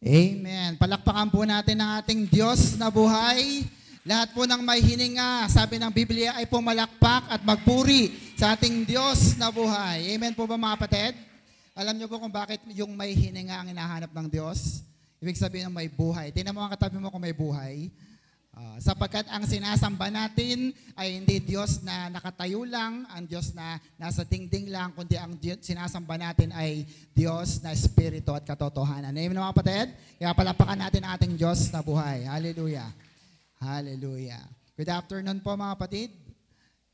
Amen. Palakpakan po natin ang ating Diyos na buhay. Lahat po ng may hininga, sabi ng Biblia, ay pumalakpak at magpuri sa ating Diyos na buhay. Amen po ba mga kapatid? Alam niyo po kung bakit yung may hininga ang hinahanap ng Diyos? Ibig sabihin ng may buhay. Tingnan mo ang katabi mo kung may buhay. Sapagkat ang sinasamba natin ay hindi Diyos na nakatayo lang, ang Diyos na nasa dingding lang, kundi ang sinasamba natin ay Diyos na Espiritu at katotohanan. Amen mga kapatid? Kaya palapakan natin ang ating Diyos na buhay. Hallelujah. Hallelujah. Good afternoon po mga kapatid.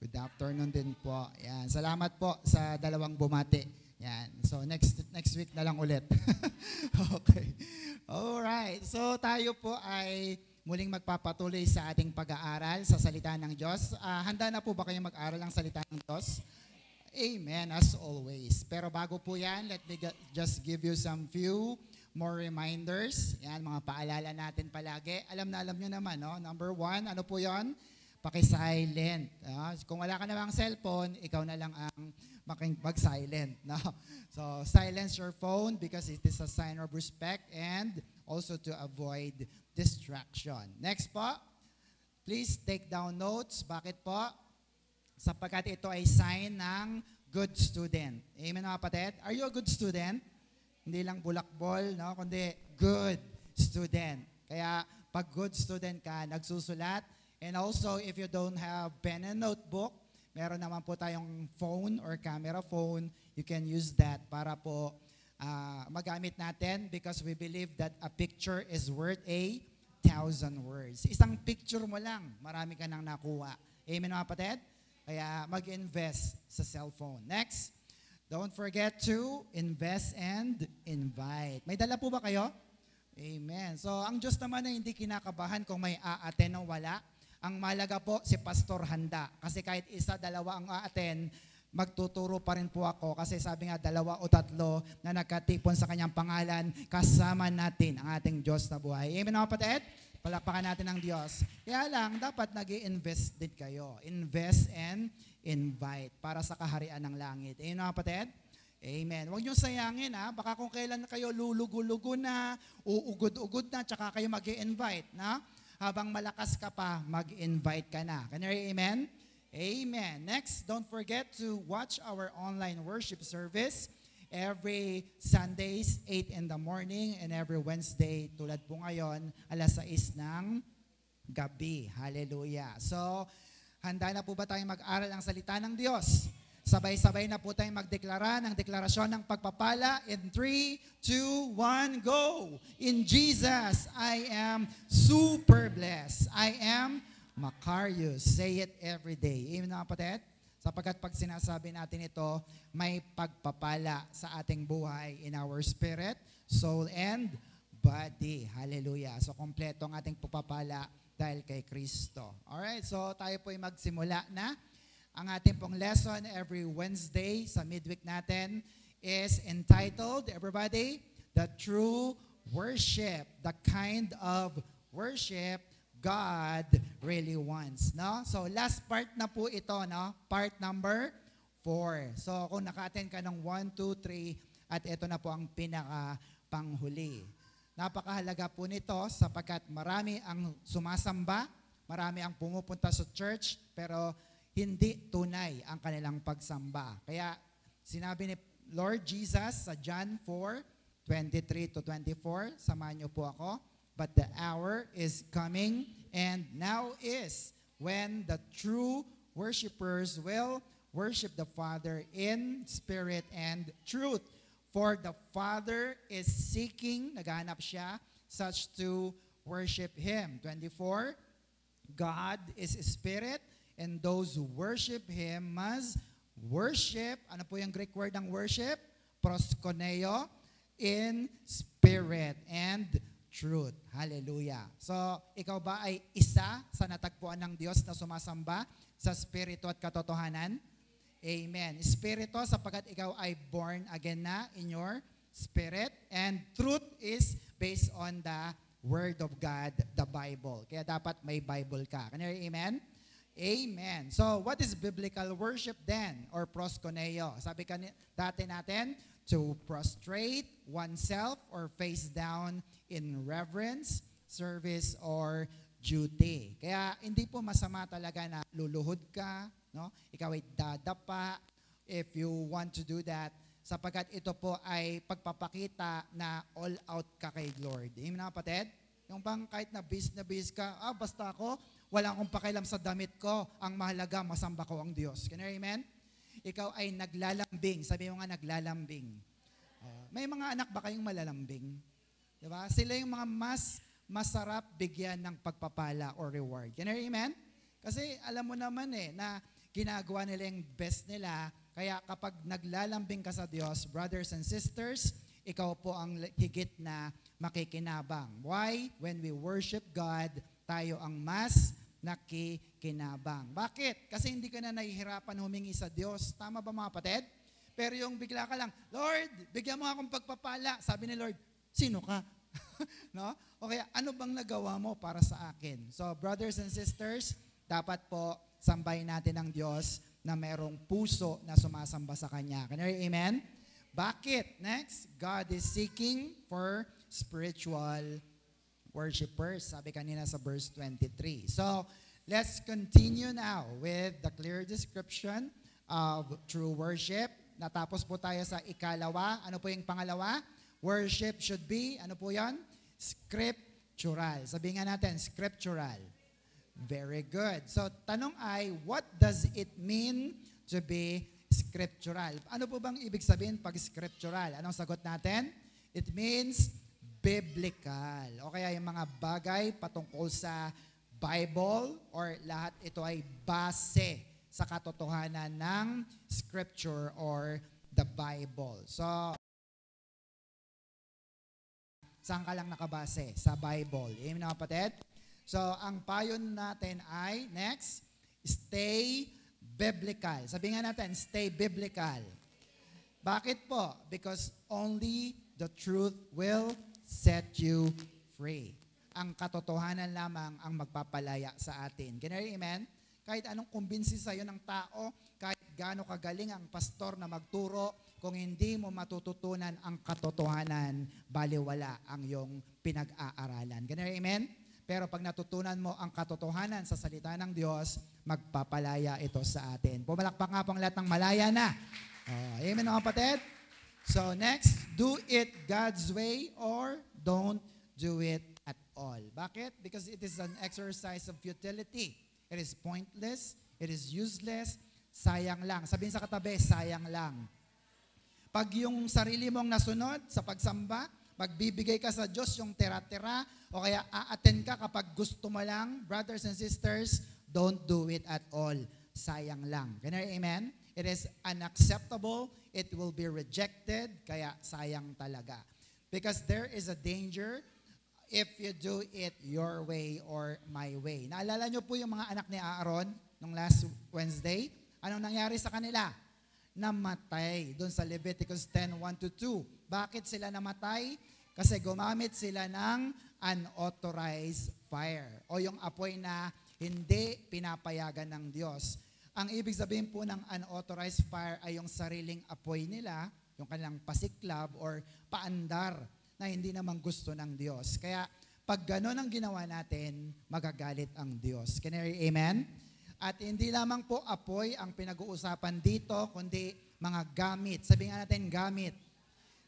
Good afternoon din po. Yan. Salamat po sa dalawang bumati. Yan. So next week na lang ulit. Okay. Alright. So tayo po ay muling magpapatuloy sa ating pag-aaral sa salita ng Diyos. Handa na po ba kayong mag-aral ng salita ng Diyos? Amen, as always. Pero bago po yan, let me just give you some few more reminders. Yan, mga paalala natin palagi. Alam nyo naman, no? Number 1, ano po yon? Paki-silent. Kung wala ka namang cellphone, ikaw na lang ang mag-silent. No? So, silence your phone because it is a sign of respect and also to avoid distraction. Next po, please take down notes. Bakit po? Sapagkat ito ay sign ng good student. Amen mga kapatid? Are you a good student? Hindi lang bulakbol, no? Kundi good student. Kaya pag good student ka, nagsusulat. And also, if you don't have pen and notebook, meron naman po tayong phone or camera phone. You can use that para po magamit natin because we believe that a picture is worth 1,000 words. Isang picture mo lang, marami ka nang nakuha. Amen mga kapatid? Kaya mag-invest sa cellphone. Next, don't forget to invest and invite. May dala po ba kayo? Amen. So, ang Diyos naman ay hindi kinakabahan kung may aaten o wala. Ang malaga po, si Pastor handa. Kasi kahit isa, dalawa ang aaten, magtuturo pa rin po ako. Kasi sabi nga, 2 o 3 na nagkatipon sa kanyang pangalan, kasama natin ang ating Diyos na buhay. Amen mga kapatid? Palapakan natin ang Diyos. Kaya lang, dapat nag-i-invest din kayo. Invest and invite para sa kaharian ng langit. Amen mga kapatid? Amen. Huwag niyo sayangin ha. Baka kung kailan kayo lulugo-lugo na, uugod-ugod na, tsaka kayo mag-i-invite. Na? Habang malakas ka pa, mag-invite ka na. Can you hear amen? Amen. Next, don't forget to watch our online worship service every Sundays, 8 in the morning, and every Wednesday, tulad po ngayon, alas 6 ng gabi. Hallelujah. So, handa na po ba tayong mag-aral ang salita ng Diyos? Sabay-sabay na po tayong magdeklara ng deklarasyon ng pagpapala in 3, 2, 1, go! In Jesus, I am super blessed. I am Macarius. Say it every day. Amen mga kapatid? Sapagkat pag sinasabi natin ito, may pagpapala sa ating buhay in our spirit, soul, and body. Hallelujah. So, kompleto ang ating pagpapala dahil kay Kristo. Alright, so tayo po ay magsimula na. Ang ating pong lesson every Wednesday sa midweek natin is entitled, everybody, The True Worship, the kind of worship God really wants, no? So last part na po ito, no? Part number 4. So kung naka-attend ka ng 1, 2, 3 at ito na po ang pinaka panghuli. Napakahalaga po nito sapagkat marami ang sumasamba, marami ang pumupunta sa church pero hindi tunay ang kanilang pagsamba. Kaya sinabi ni Lord Jesus sa John 4:23 to 24, samahan niyo po ako. But the hour is coming, and now is, when the true worshipers will worship the Father in spirit and truth. For the Father is seeking, naghahanap siya, such to worship Him. 24, God is spirit, and those who worship Him must worship, ano po yung Greek word ng worship? Proskuneo, in spirit and truth. Hallelujah. So, ikaw ba ay isa sa natagpuan ng Diyos na sumasamba sa spirito at katotohanan? Amen. Spirito sapagkat ikaw ay born again na in your spirit, and truth is based on the Word of God, the Bible. Kaya dapat may Bible ka. Can you hear amen? Amen. So, what is biblical worship then? Or proskuneo? Sabi dati natin, to prostrate oneself or face down in reverence, service, or duty. Kaya hindi po masama talaga na luluhod ka, no? Ikaw ay dadapa if you want to do that, sapagkat ito po ay pagpapakita na all out ka kay Lord. Amen na kapatid? Yung bang kahit na bis ka, basta ako, wala akong pakialam sa damit ko, ang mahalaga, masamba ko ang Diyos. Can you amen? Ikaw ay naglalambing. Sabi mo nga, naglalambing. May mga anak ba kayong malalambing? Diba? Sila yung mga mas masarap bigyan ng pagpapala or reward. Can you amen? Kasi alam mo naman na ginagawa nila yung best nila. Kaya kapag naglalambing ka sa Diyos, brothers and sisters, ikaw po ang higit na makikinabang. Why? When we worship God, tayo ang mas nakikinabang. Bakit? Kasi hindi ka na nahihirapan humingi sa Diyos. Tama ba mga kapatid? Pero yung bigla ka lang, Lord, bigyan mo akong pagpapala. Sabi ni Lord, sino ka? No? O kaya, ano bang nagawa mo para sa akin? So, brothers and sisters, dapat po sambahin natin ang Diyos na merong puso na sumasamba sa Kanya. Can you hear amen? Bakit? Next, God is seeking for spiritual worshipers. Sabi kanina sa verse 23. So, let's continue now with the clear description of true worship. Natapos po tayo sa ikalawa. Ano po yung pangalawa? Worship should be, ano po yan? Scriptural. Sabi nga natin, scriptural. Very good. So, tanong ay, what does it mean to be scriptural? Ano po bang ibig sabihin pag scriptural? Anong sagot natin? It means biblical. O kaya yung mga bagay patungkol sa Bible or lahat ito ay base sa katotohanan ng scripture or the Bible. So, saan ka lang nakabase? Sa Bible. Amen na kapatid? So, ang payo natin ay, next, stay biblical. Sabi nga natin, stay biblical. Bakit po? Because only the truth will set you free. Ang katotohanan lamang ang magpapalaya sa atin. Can you amen? Kahit anong kumbinsi sa'yo ng tao, kahit gaano kagaling ang pastor na magturo, kung hindi mo matututunan ang katotohanan, baliwala ang iyong pinag-aaralan. Can you amen? Pero pag natutunan mo ang katotohanan sa salita ng Diyos, magpapalaya ito sa atin. Pumalakpak nga pong lahat ng malaya na. Amen mga kapatid? So next, do it God's way or don't do it at all. Bakit? Because it is an exercise of futility. It is pointless. It is useless. Sayang lang. Sabihin sa katabi, sayang lang. Pag yung sarili mong nasunod sa pagsamba, magbibigay ka sa Diyos yung tira-tira, o kaya a-attend ka kapag gusto mo lang, brothers and sisters, don't do it at all. Sayang lang. Can you amen? It is unacceptable. It will be rejected. Kaya sayang talaga. Because there is a danger if you do it your way or my way. Naalala nyo po yung mga anak ni Aaron nung last Wednesday? Anong nangyari sa kanila? Namatay. Doon sa Leviticus 10:1-2. Bakit sila namatay? Kasi gumamit sila ng unauthorized fire o yung apoy na hindi pinapayagan ng Diyos. Ang ibig sabihin po ng unauthorized fire ay yung sariling apoy nila, yung kanilang pasiklab or paandar na hindi naman gusto ng Diyos. Kaya pag gano'n ang ginawa natin, magagalit ang Diyos. Can you hear amen? At hindi lamang po apoy ang pinag-uusapan dito, kundi mga gamit. Sabi nga natin gamit.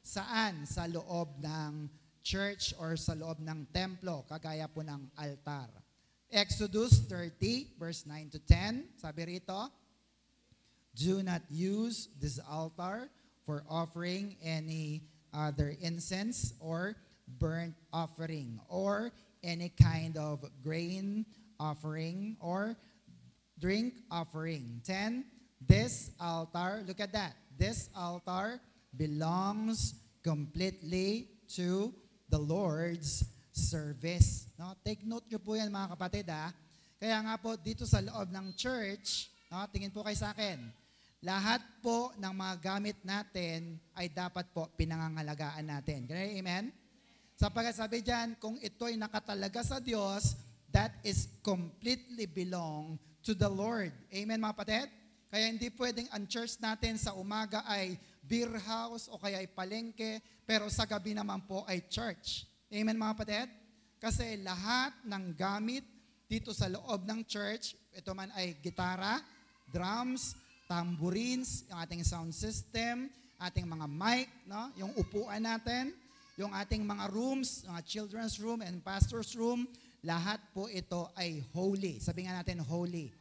Saan? Sa loob ng church or sa loob ng templo, kagaya po ng altar. Exodus 30, verse 9-10, sabi rito, do not use this altar for offering any other incense or burnt offering or any kind of grain offering or drink offering. 10, this altar, look at that, this altar belongs completely to the Lord's service. No? Take note nyo po yan mga kapatid ha. Kaya nga po dito sa loob ng church, no, tingin po kayo sa akin, lahat po ng mga gamit natin ay dapat po pinangangalagaan natin. Can you amen? Sapagkat sabi dyan, kung ito'y nakatalaga sa Diyos, that is completely belong to the Lord. Amen mga kapatid? Kaya hindi pwedeng ang church natin sa umaga ay beer house o kaya ay palengke, pero sa gabi naman po ay church. Amen mga kapatid? Kasi lahat ng gamit dito sa loob ng church, ito man ay gitara, drums, tambourines, yung ating sound system, ating mga mic, no? Yung upuan natin, yung ating mga rooms, mga children's room and pastor's room, lahat po ito ay holy. Sabi nga natin holy.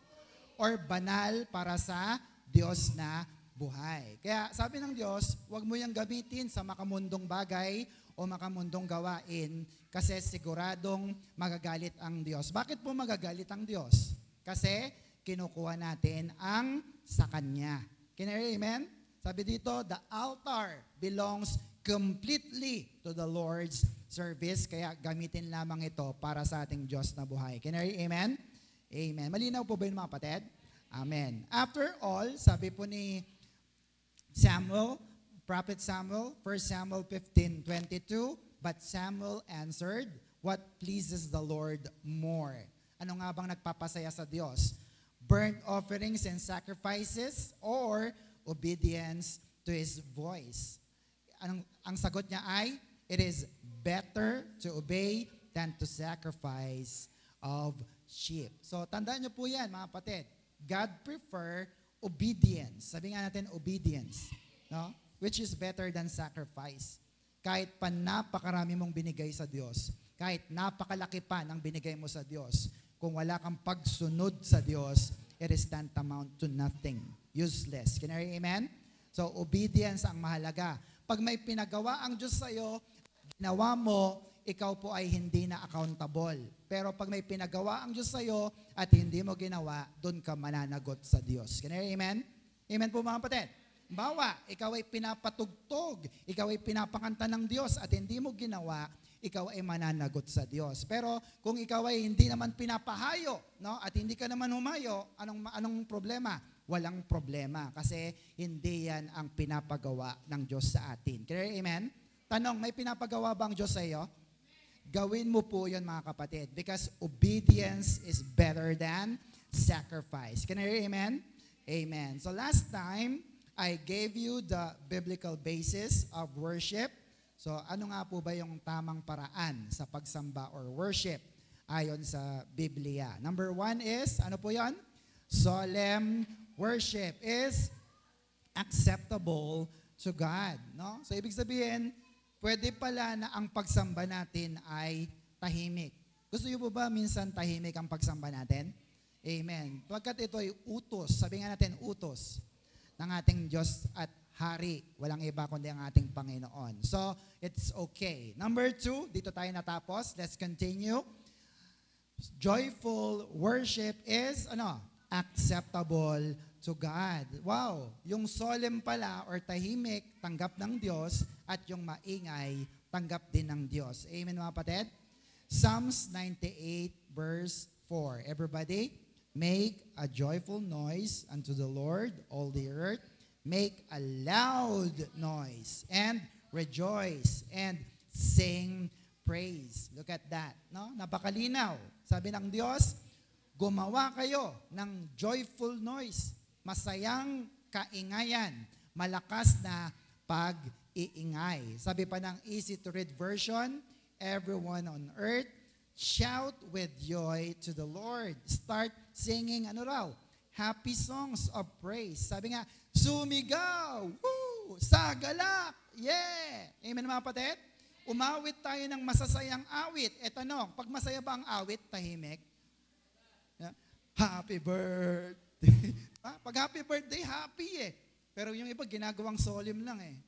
Or banal para sa Diyos na buhay. Kaya sabi ng Diyos, huwag mo yung gamitin sa makamundong bagay o makamundong gawain kasi siguradong magagalit ang Diyos. Bakit po magagalit ang Diyos? Kasi kinukuha natin ang sa Kanya. Can you hear, amen? Sabi dito, the altar belongs completely to the Lord's service. Kaya gamitin lamang ito para sa ating Diyos na buhay. Can you hear, amen? Amen. Malinaw po ba yun mga kapatid? Amen. After all, sabi po ni Samuel, Prophet Samuel, 1 Samuel 15:22, but Samuel answered, what pleases the Lord more? Ano nga bang nagpapasaya sa Diyos? Burnt offerings and sacrifices or obedience to His voice? Ang sagot niya ay, it is better to obey than to sacrifice of sheep. So tandaan niyo po yan mga kapatid. God prefer obedience. Sabi nga natin obedience. No? Which is better than sacrifice. Kahit pa napakarami mong binigay sa Diyos, kahit napakalaki pa ng binigay mo sa Diyos, kung wala kang pagsunod sa Diyos, it is tantamount to nothing. Useless. Can you hear, amen? So, obedience ang mahalaga. Pag may pinagawa ang Diyos sa'yo, ginawa mo, ikaw po ay hindi na accountable. Pero pag may pinagawa ang Diyos sa'yo at hindi mo ginawa, doon ka mananagot sa Diyos. Can you hear, amen? Amen po mga kapatid? Bawa, ikaw ay pinapatugtog, ikaw ay pinapakanta ng Diyos at hindi mo ginawa, ikaw ay mananagot sa Diyos. Pero kung ikaw ay hindi naman pinapahayo, no, at hindi ka naman humayo, anong problema? Walang problema kasi hindi yan ang pinapagawa ng Diyos sa atin. Clear, amen? Tanong, may pinapagawa ba ang Diyos sa iyo? Gawin mo po yun mga kapatid because obedience is better than sacrifice. Can I hear amen? Amen. So last time, I gave you the biblical basis of worship. So ano nga po ba yung tamang paraan sa pagsamba or worship ayon sa Biblia? Number 1 is, ano po yan? Solemn worship is acceptable to God. No? So ibig sabihin, pwede pala na ang pagsamba natin ay tahimik. Gusto niyo po ba minsan tahimik ang pagsamba natin? Amen. Pagkat ito ay utos, sabi nga natin utos ng ating Diyos at Hari. Walang iba kundi ang ating Panginoon. So, it's okay. Number 2, dito tayo natapos. Let's continue. Joyful worship is, acceptable to God. Wow! Yung solemn pala or tahimik, tanggap ng Diyos at yung maingay, tanggap din ng Diyos. Amen mga kapatid? Psalms 98 verse 4. Everybody, make a joyful noise unto the Lord, all the earth. Make a loud noise and rejoice and sing praise. Look at that. No? Napakalinaw. Sabi ng Diyos, gumawa kayo ng joyful noise. Masayang kaingayan. Malakas na pag-iingay. Sabi pa ng easy to read version, everyone on earth, shout with joy to the Lord. Start singing, happy songs of praise. Sabi nga, sumigaw, woo, sagalak, yeah. Amen mga kapatid? Umawit tayo ng masasayang awit. E tanong, pag masaya ba ang awit, tahimik? Yeah. Happy birthday. Pag happy birthday, happy eh. Pero yung iba, ginagawang solemn lang eh.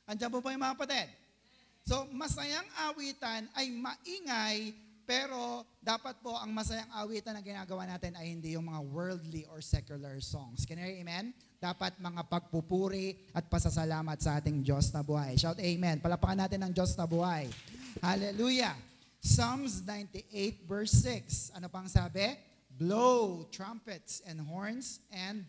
Andiyan po ba yung mga kapatid? So, masayang awitan ay maingay, pero dapat po ang masayang awitan na ginagawa natin ay hindi yung mga worldly or secular songs. Can you hear amen? Dapat mga pagpupuri at pasasalamat sa ating Diyos na buhay. Shout amen. Palapakan natin ang Diyos na buhay. Hallelujah. Psalms 98 verse 6. Ano pang sabi? Blow trumpets and horns and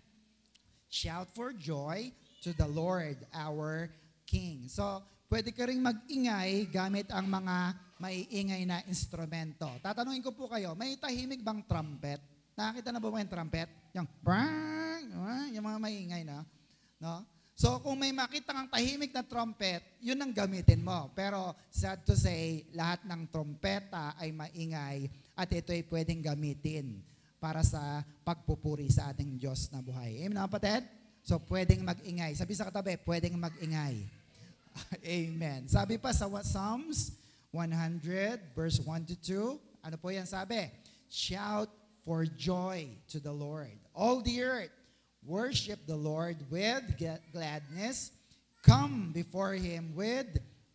shout for joy to the Lord our King. So, pwede ka rin mag-ingay gamit ang mga maiingay na instrumento. Tatanungin ko po kayo, may tahimik bang trumpet? Nakakita na ba yung trumpet? Yung brang, yung mga maingay na. No? So kung may makita kang tahimik na trumpet, yun ang gamitin mo. Pero sad to say, lahat ng trompeta ay maingay at ito ay pwedeng gamitin para sa pagpupuri sa ating Diyos na buhay. Amen mga kapatid? So pwedeng mag-ingay. Sabi sa katabi, pwedeng mag-ingay. Amen. Sabi pa sa Psalms 100 verse 1 to 2, ano po yan sabi? Shout for joy to the Lord. All the earth, worship the Lord with gladness. Come before Him with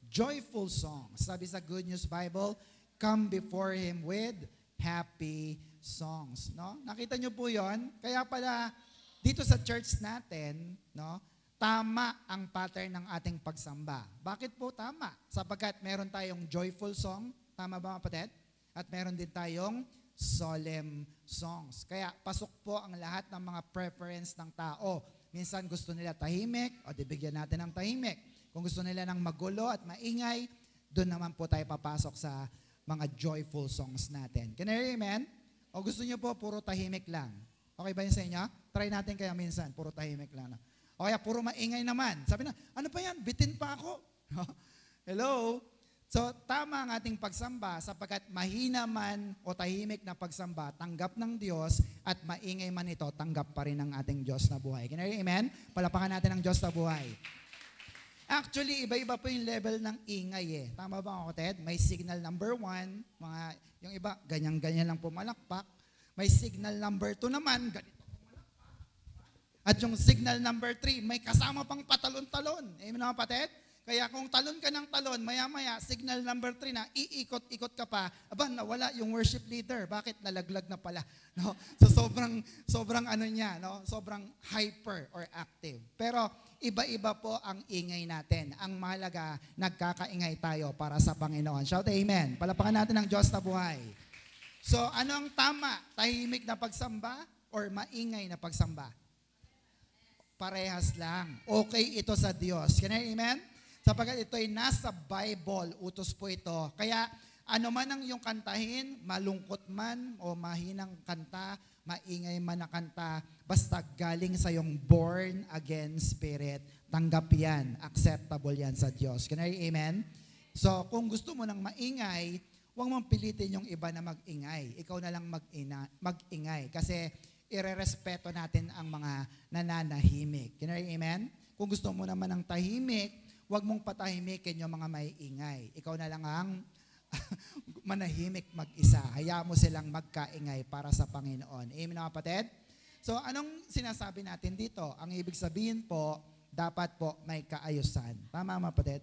joyful songs. Sabi sa Good News Bible, come before Him with happy songs. No? Nakita niyo po yon? Kaya pala, dito sa church natin, no, tama ang pattern ng ating pagsamba. Bakit po tama? Sapagkat meron tayong joyful song, tama ba mga kapatid? At meron din tayong solemn songs. Kaya pasok po ang lahat ng mga preference ng tao. Minsan gusto nila tahimik, o bigyan natin ng tahimik. Kung gusto nila ng magulo at maingay, doon naman po tayo papasok sa mga joyful songs natin. Can you hear, amen? O gusto niyo po puro tahimik lang? Okay ba yun sa inyo? Try natin kaya minsan, puro tahimik lang. O kaya puro maingay naman. Sabi na, ano pa yan? Bitin pa ako. Hello? So, tama ang ating pagsamba sapagkat mahina man o tahimik na pagsamba, tanggap ng Diyos at maingay man ito, tanggap pa rin ng ating Diyos na buhay. Can you hear, amen? Palapakan natin ang Diyos na buhay. Actually, iba-iba po yung level ng ingay eh. Tama ba mga kapatid? May signal number 1, yung iba, ganyan-ganyan lang pumalakpak. May signal number 2 naman, ganito pumalakpak. At yung signal number 3, may kasama pang patalon-talon. Amen mga kapatid? Kaya kung talon ka ng talon, maya-maya, signal number 3 na, iikot-ikot ka pa, aba, nawala yung worship leader. Bakit? Nalaglag na pala. No? So, sobrang ano niya, no? Sobrang hyper or active. Pero, iba-iba po ang ingay natin. Ang mahalaga, nagkakaingay tayo para sa Panginoon. Shout amen. Palapakan natin ang Diyos na buhay. So, ano ang tama? Tahimik na pagsamba or maingay na pagsamba? Parehas lang. Okay ito sa Diyos. Can I amen? Sapagkat ito ay nasa Bible, utos po ito. Kaya ano man ang iyong kantahin, malungkot man o mahinang kanta, maingay man na kanta, basta galing sa iyong born again spirit, tanggap yan, acceptable yan sa Diyos. Can I amen? So kung gusto mo ng maingay, huwag mong pilitin yung iba na mag-ingay. Ikaw na lang mag-ingay. Kasi irerespeto natin ang mga nananahimik. Can I amen? Kung gusto mo naman ng tahimik, huwag mong patahimikin yung mga may ingay. Ikaw na lang ang manahimik mag-isa. Hayaan mo silang magkaingay para sa Panginoon. Amen mga kapatid? So anong sinasabi natin dito? Ang ibig sabihin po, dapat po may kaayusan. Tama mga kapatid?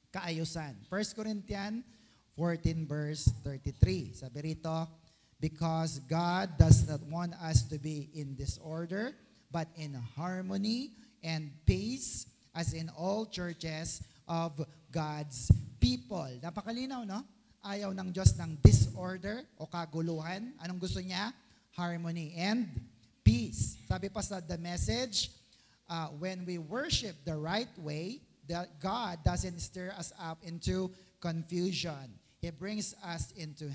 Kaayusan. 1 Corinthians 14 verse 33. Sabi rito, because God does not want us to be in disorder, but in harmony and peace, as in all churches of God's people. Napakalinaw, no? Ayaw ng Diyos ng disorder o kaguluhan. Anong gusto niya? Harmony and peace. Sabi pa sa The Message, when we worship the right way, God doesn't stir us up into confusion. He brings us into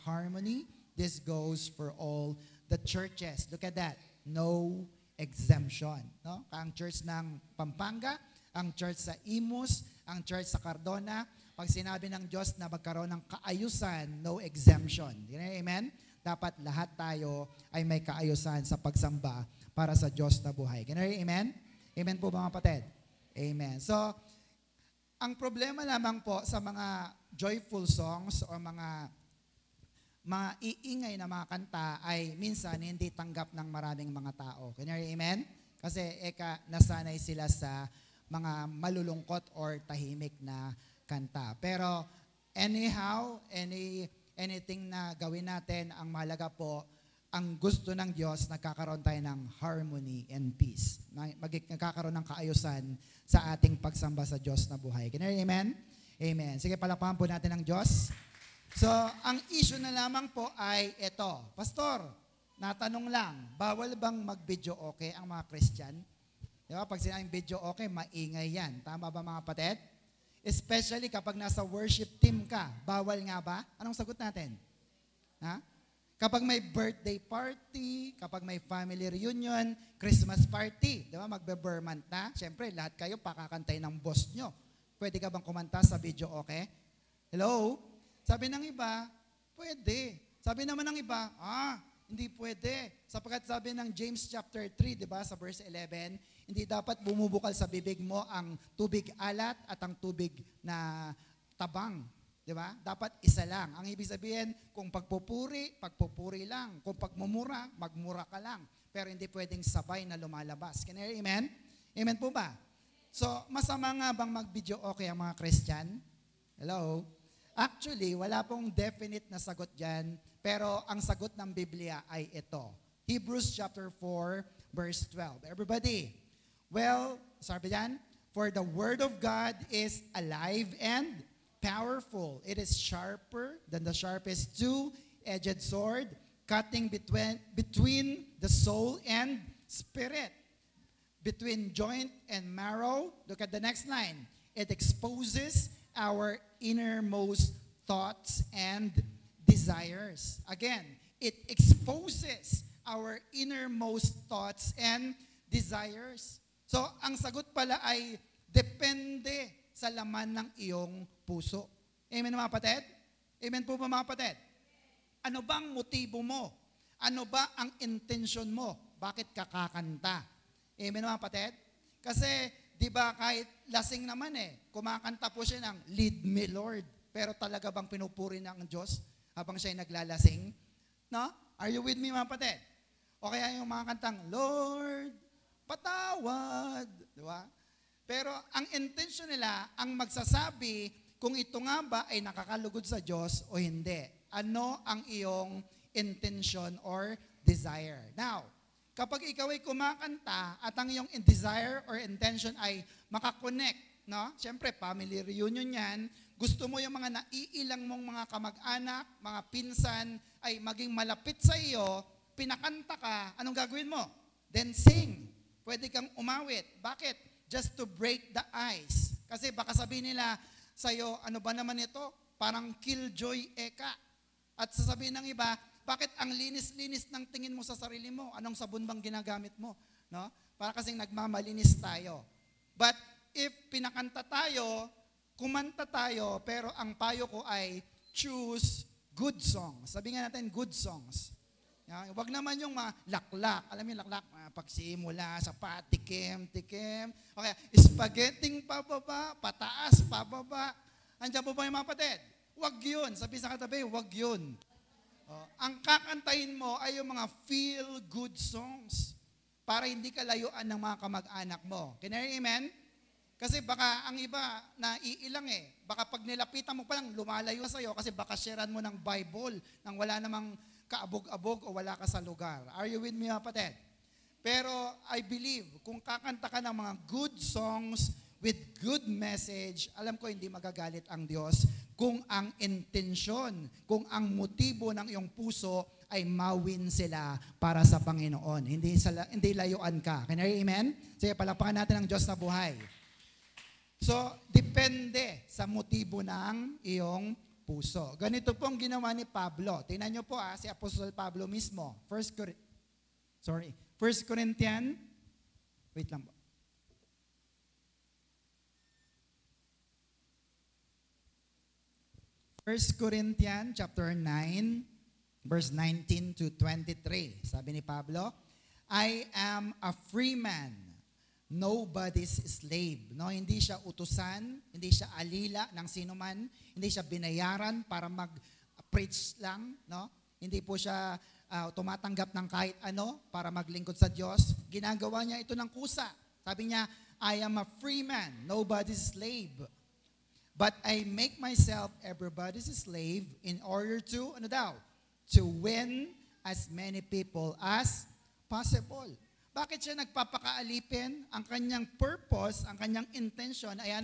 harmony. This goes for all the churches. Look at that. No exemption. No? Ang church ng Pampanga, ang church sa Imus, ang church sa Cardona, pag sinabi ng Diyos na magkaroon ng kaayusan, no exemption. Amen? Dapat lahat tayo ay may kaayusan sa pagsamba para sa Diyos na buhay. Amen? Amen po mga kapatid? Amen. So, ang problema lamang po sa mga joyful songs o mga iingay na mga kanta ay minsan hindi tanggap ng maraming mga tao. Can you hear, amen? Kasi nasanay sila sa mga malulungkot or tahimik na kanta. Pero anyhow, anything na gawin natin, ang mahalaga po, ang gusto ng Diyos, nagkakaroon tayo ng harmony and peace. Nagkakaroon ng kaayusan sa ating pagsamba sa Diyos na buhay. Can you hear, amen? Amen. Sige, palapakan po natin ang Diyos. So, ang issue na lamang po ay ito. Pastor, natanong lang, bawal bang mag-video okay ang mga Christian? Di ba? Pag sinabing video okay, maingay yan. Tama ba mga kapatid? Especially kapag nasa worship team ka, bawal nga ba? Anong sagot natin? Ha? Kapag may birthday party, kapag may family reunion, Christmas party, di ba, magbe-Burmant na. Siyempre, lahat kayo pakakantay ng boss nyo. Pwede ka bang kumanta sa video, okay? Hello? Sabi ng iba, pwede. Sabi naman ng iba, hindi pwede. Sapagkat sabi ng James chapter 3, di ba, sa verse 11, hindi dapat bumubukal sa bibig mo ang tubig alat at ang tubig na tabang. Di ba? Dapat isa lang. Ang ibig sabihin, kung pagpupuri lang. Kung pagmumura, magmura ka lang. Pero hindi pwedeng sabay na lumalabas. Can you hear amen? Amen po ba? So, masama nga bang mag-video okay ang mga Christian? Hello? Actually, wala pong definite na sagot dyan. Pero ang sagot ng Biblia ay ito. Hebrews chapter 4, verse 12. Everybody? Well, sabi dyan, for the word of God is alive and powerful. It is sharper than the sharpest two-edged sword, cutting between the soul and spirit, between joint and marrow. Look at the next line. It exposes our innermost thoughts and desires. Again, it exposes our innermost thoughts and desires. So, ang sagot pala ay depende sa laman ng iyong puso. Amen mga kapatid? Amen po ba mga kapatid? Ano bang motibo mo? Ano ba ang intention mo? Bakit ka kakanta? Amen mga kapatid? Kasi, di ba kahit lasing naman kumakanta po siya ng Lead Me Lord. Pero talaga bang pinupuri ng Diyos habang siya'y naglalasing? No? Are you with me mga kapatid? O kaya yung mga kantang, Lord, patawad. Di ba? Pero ang intention nila, ang magsasabi kung ito nga ba ay nakakalugod sa Diyos o hindi. Ano ang iyong intention or desire? Now, kapag ikaw ay kumakanta at ang iyong desire or intention ay makakonect, no? Siyempre, family reunion yan. Gusto mo yung mga naiilang mong mga kamag-anak, mga pinsan ay maging malapit sa iyo, pinakanta ka, anong gagawin mo? Then sing. Pwede kang umawit. Bakit? Just to break the ice. Kasi baka sabihin nila sa'yo, ano ba naman ito? Parang killjoy eka. At sasabihin ng iba, bakit ang linis-linis ng tingin mo sa sarili mo? Anong sabon bang ginagamit mo? No? Para kasing nagmamalinis tayo. But if pinakanta tayo, kumanta tayo, pero ang payo ko ay choose good songs. Sabi nga natin, good songs. Wag naman yung mga laklak. Alam mo yung laklak, pagsimula sa patikim. Okay, spaghetti pababa, pataas, pababa. Andiyan po ba yung mga patid? Wag yun. Sabi sa katabi, wag yun. Ang kakantahin mo ay yung mga feel-good songs para hindi ka layuan ng mga kamag-anak mo. Can you hear amen? Kasi baka ang iba naiilang Baka pag nilapitan mo pa lang, lumalayo sa'yo kasi baka sharean mo ng Bible nang wala namang kaabog-abog o wala ka sa lugar. Are you with me, kapatid? Pero I believe, kung kakanta ka ng mga good songs with good message, alam ko hindi magagalit ang Diyos kung ang intensyon, kung ang motibo ng iyong puso ay mawin sila para sa Panginoon. Hindi layuan ka. Can you hear amen? Sige, palapakan natin ang Diyos na buhay. So, depende sa motibo ng iyong puso. Ganito pong ginawa ni Pablo. Tingnan nyo po si Apostol Pablo mismo. 1 Corinthians, wait lang po. 1 Corinthians chapter 9, verse 19 to 23. Sabi ni Pablo, I am a free man, nobody's slave. No, hindi siya utusan, hindi siya alila ng sino man, hindi siya binayaran para mag-preach lang, no? Hindi po siya tumatanggap ng kahit ano para maglingkod sa Diyos. Ginagawa niya ito ng kusa. Sabi niya, I am a free man, nobody's slave. But I make myself everybody's slave in order to, to win as many people as possible. Bakit siya nagpapakaalipin? Ang kanyang purpose, ang kanyang intention ay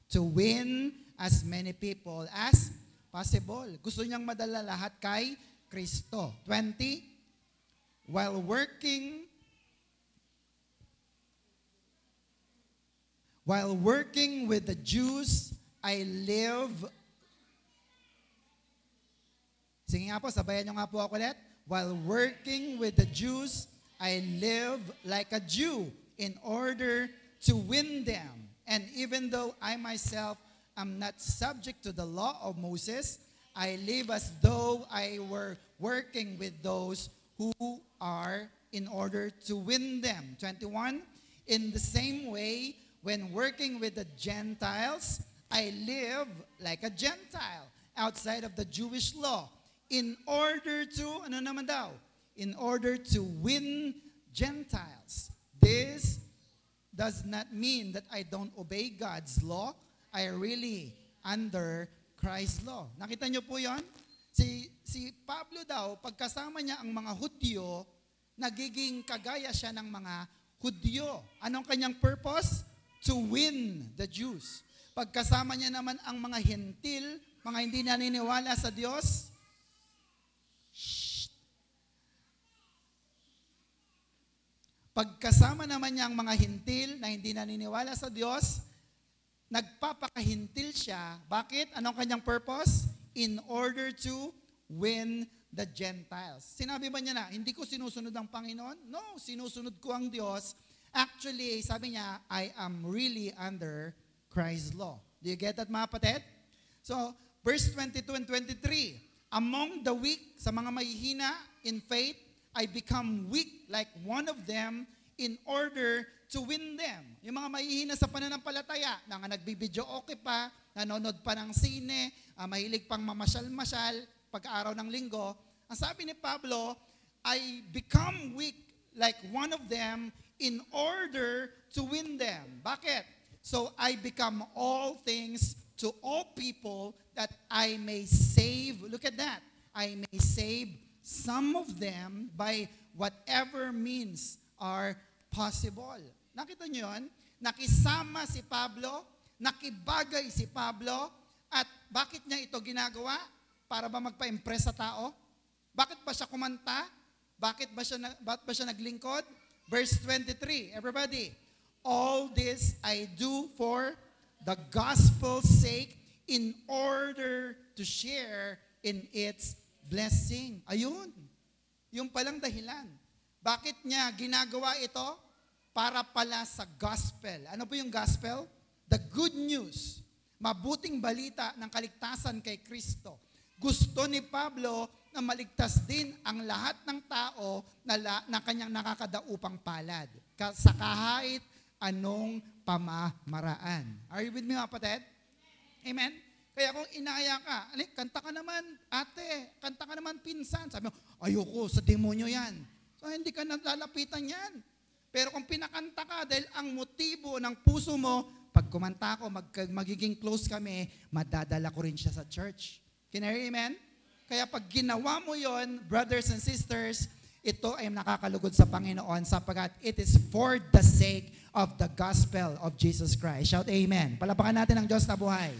to win as many people as possible. Gusto niyang madala lahat kay Kristo. 20, while working with the Jews, I live. Sige nga po, sabayan nyo nga po ako ulit. While working with the Jews, I live like a Jew in order to win them. And even though I myself am not subject to the law of Moses, I live as though I were working with those who are in order to win them. 21, in the same way, when working with the Gentiles, I live like a Gentile outside of the Jewish law in order to, ano naman daw? In order to win Gentiles. This does not mean that I don't obey God's law. I really under Christ's law. Nakita niyo po yon? Si Pablo daw, pagkasama niya ang mga Hudyo, nagiging kagaya siya ng mga Hudyo. Anong kanyang purpose? To win the Jews. Pagkasama niya naman ang mga Hentil, mga hindi naniniwala sa Diyos, pagkasama naman niya ang mga Hentil na hindi naniniwala sa Diyos, nagpapakahintil siya. Bakit? Anong kanyang purpose? In order to win the Gentiles. Sinabi ba niya na, hindi ko sinusunod ang Panginoon? No, sinusunod ko ang Diyos. Actually, sabi niya, I am really under Christ's law. Do you get that, mga kapatid? So, verse 22 and 23, among the weak, sa mga mahihina in faith, I become weak like one of them in order to win them. Yung mga mahihina sa pananampalataya, na nagbibideo okay pa, nanonood pa ng sine, mahilig pang mamasyal-masyal, pag-araw ng linggo, ang sabi ni Pablo, I become weak like one of them in order to win them. Bakit? So I become all things to all people that I may save. Look at that. I may save some of them by whatever means are possible. Nakita niyo yun? Nakisama si Pablo, nakibagay si Pablo, at bakit niya ito ginagawa? Para ba magpa-impress sa tao? Bakit ba siya kumanta? Bakit ba siya naglingkod? Verse 23, everybody. All this I do for the gospel's sake in order to share in its blessing. Ayun. Yung palang dahilan. Bakit niya ginagawa ito? Para pala sa gospel. Ano po yung gospel? The good news. Mabuting balita ng kaligtasan kay Kristo. Gusto ni Pablo na maligtas din ang lahat ng tao na kanyang nakakadaupang palad. Sa kahit anong pamamaraan. Are you with me, mga kapatid? Amen? Kaya kung inaya ka, kanta ka naman, ate, kanta ka naman, pinsan. Sabi mo, ayoko, sa demonyo yan. So, hindi ka nalalapitan yan. Pero kung pinakanta ka, dahil ang motibo ng puso mo, pag kumanta ako, magiging close kami, madadala ko rin siya sa church. Can I hear amen? Kaya pag ginawa mo yon, brothers and sisters, ito ay nakakalugod sa Panginoon sapagkat it is for the sake of the gospel of Jesus Christ. Shout amen. Palapakan natin ang Diyos na buhay.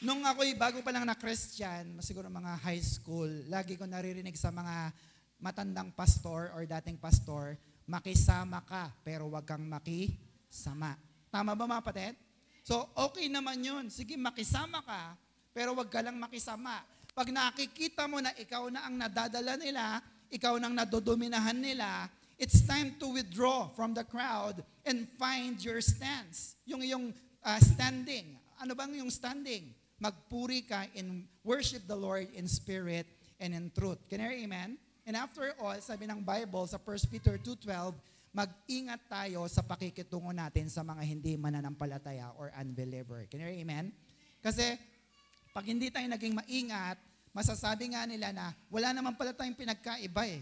Nung ako'y bago pa lang na Christian, siguro mga high school, lagi ko naririnig sa mga matandang pastor or dating pastor, makisama ka pero wag kang makisama. Tama ba, mga kapatid? So, okay naman yun. Sige, makisama ka, pero wag ka lang makisama. Pag nakikita mo na ikaw na ang nadadala nila, ikaw nang nadodominahan nila, it's time to withdraw from the crowd and find your stance. Yung standing. Ano bang yung standing? Magpuri ka and worship the Lord in spirit and in truth. Can you hear amen? And after all, sabi ng Bible sa 1 Peter 2:12, mag-ingat tayo sa pakikitungo natin sa mga hindi mananampalataya or unbeliever. Can you hear amen? Kasi pag hindi tayo naging maingat, masasabi nga nila na wala naman pala tayong pinagkaiba eh.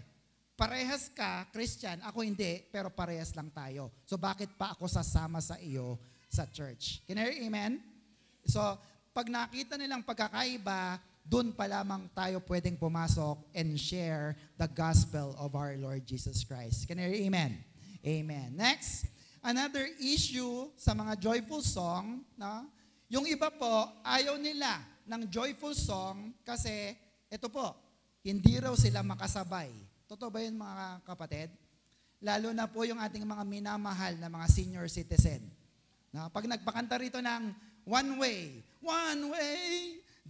Parehas ka, Christian, ako hindi, pero parehas lang tayo. So bakit pa ako sasama sa iyo sa church? Can you hear amen? So pag nakita nilang pagkakaiba, doon pa lamang tayo pwedeng pumasok and share the gospel of our Lord Jesus Christ. Can you hear amen? Amen. Next, another issue sa mga joyful song, no? Yung iba po, ayaw nila ng joyful song kasi, ito po, hindi raw sila makasabay. Totoo ba yun, mga kapatid? Lalo na po yung ating mga minamahal na mga senior citizen. No? Pag nagpakanta rito ng one way,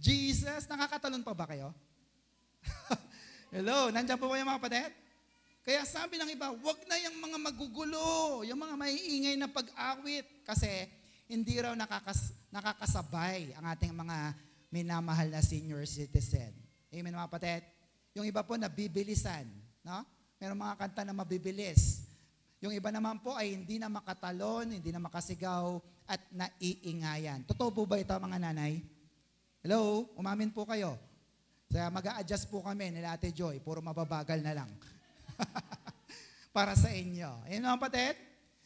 Jesus, nakakatalon pa ba kayo? Hello, nandiyan po ba yung mga kapatid? Kaya sabi ng iba, wag na yung mga magugulo, yung mga maiingay na pag-awit. Kasi hindi raw nakakasabay ang ating mga minamahal na senior citizen. Amen mga kapatid? Yung iba po nabibilisan. No? Meron mga kanta na mabibilis. Yung iba naman po ay hindi na makatalon, hindi na makasigaw, at naiingayan. Totoo po ba ito mga nanay? Hello? Umamin po kayo. Kaya mag-a-adjust po kami nila Ate Joy. Puro mababagal na lang. Para sa inyo. Ayun mga kapatid,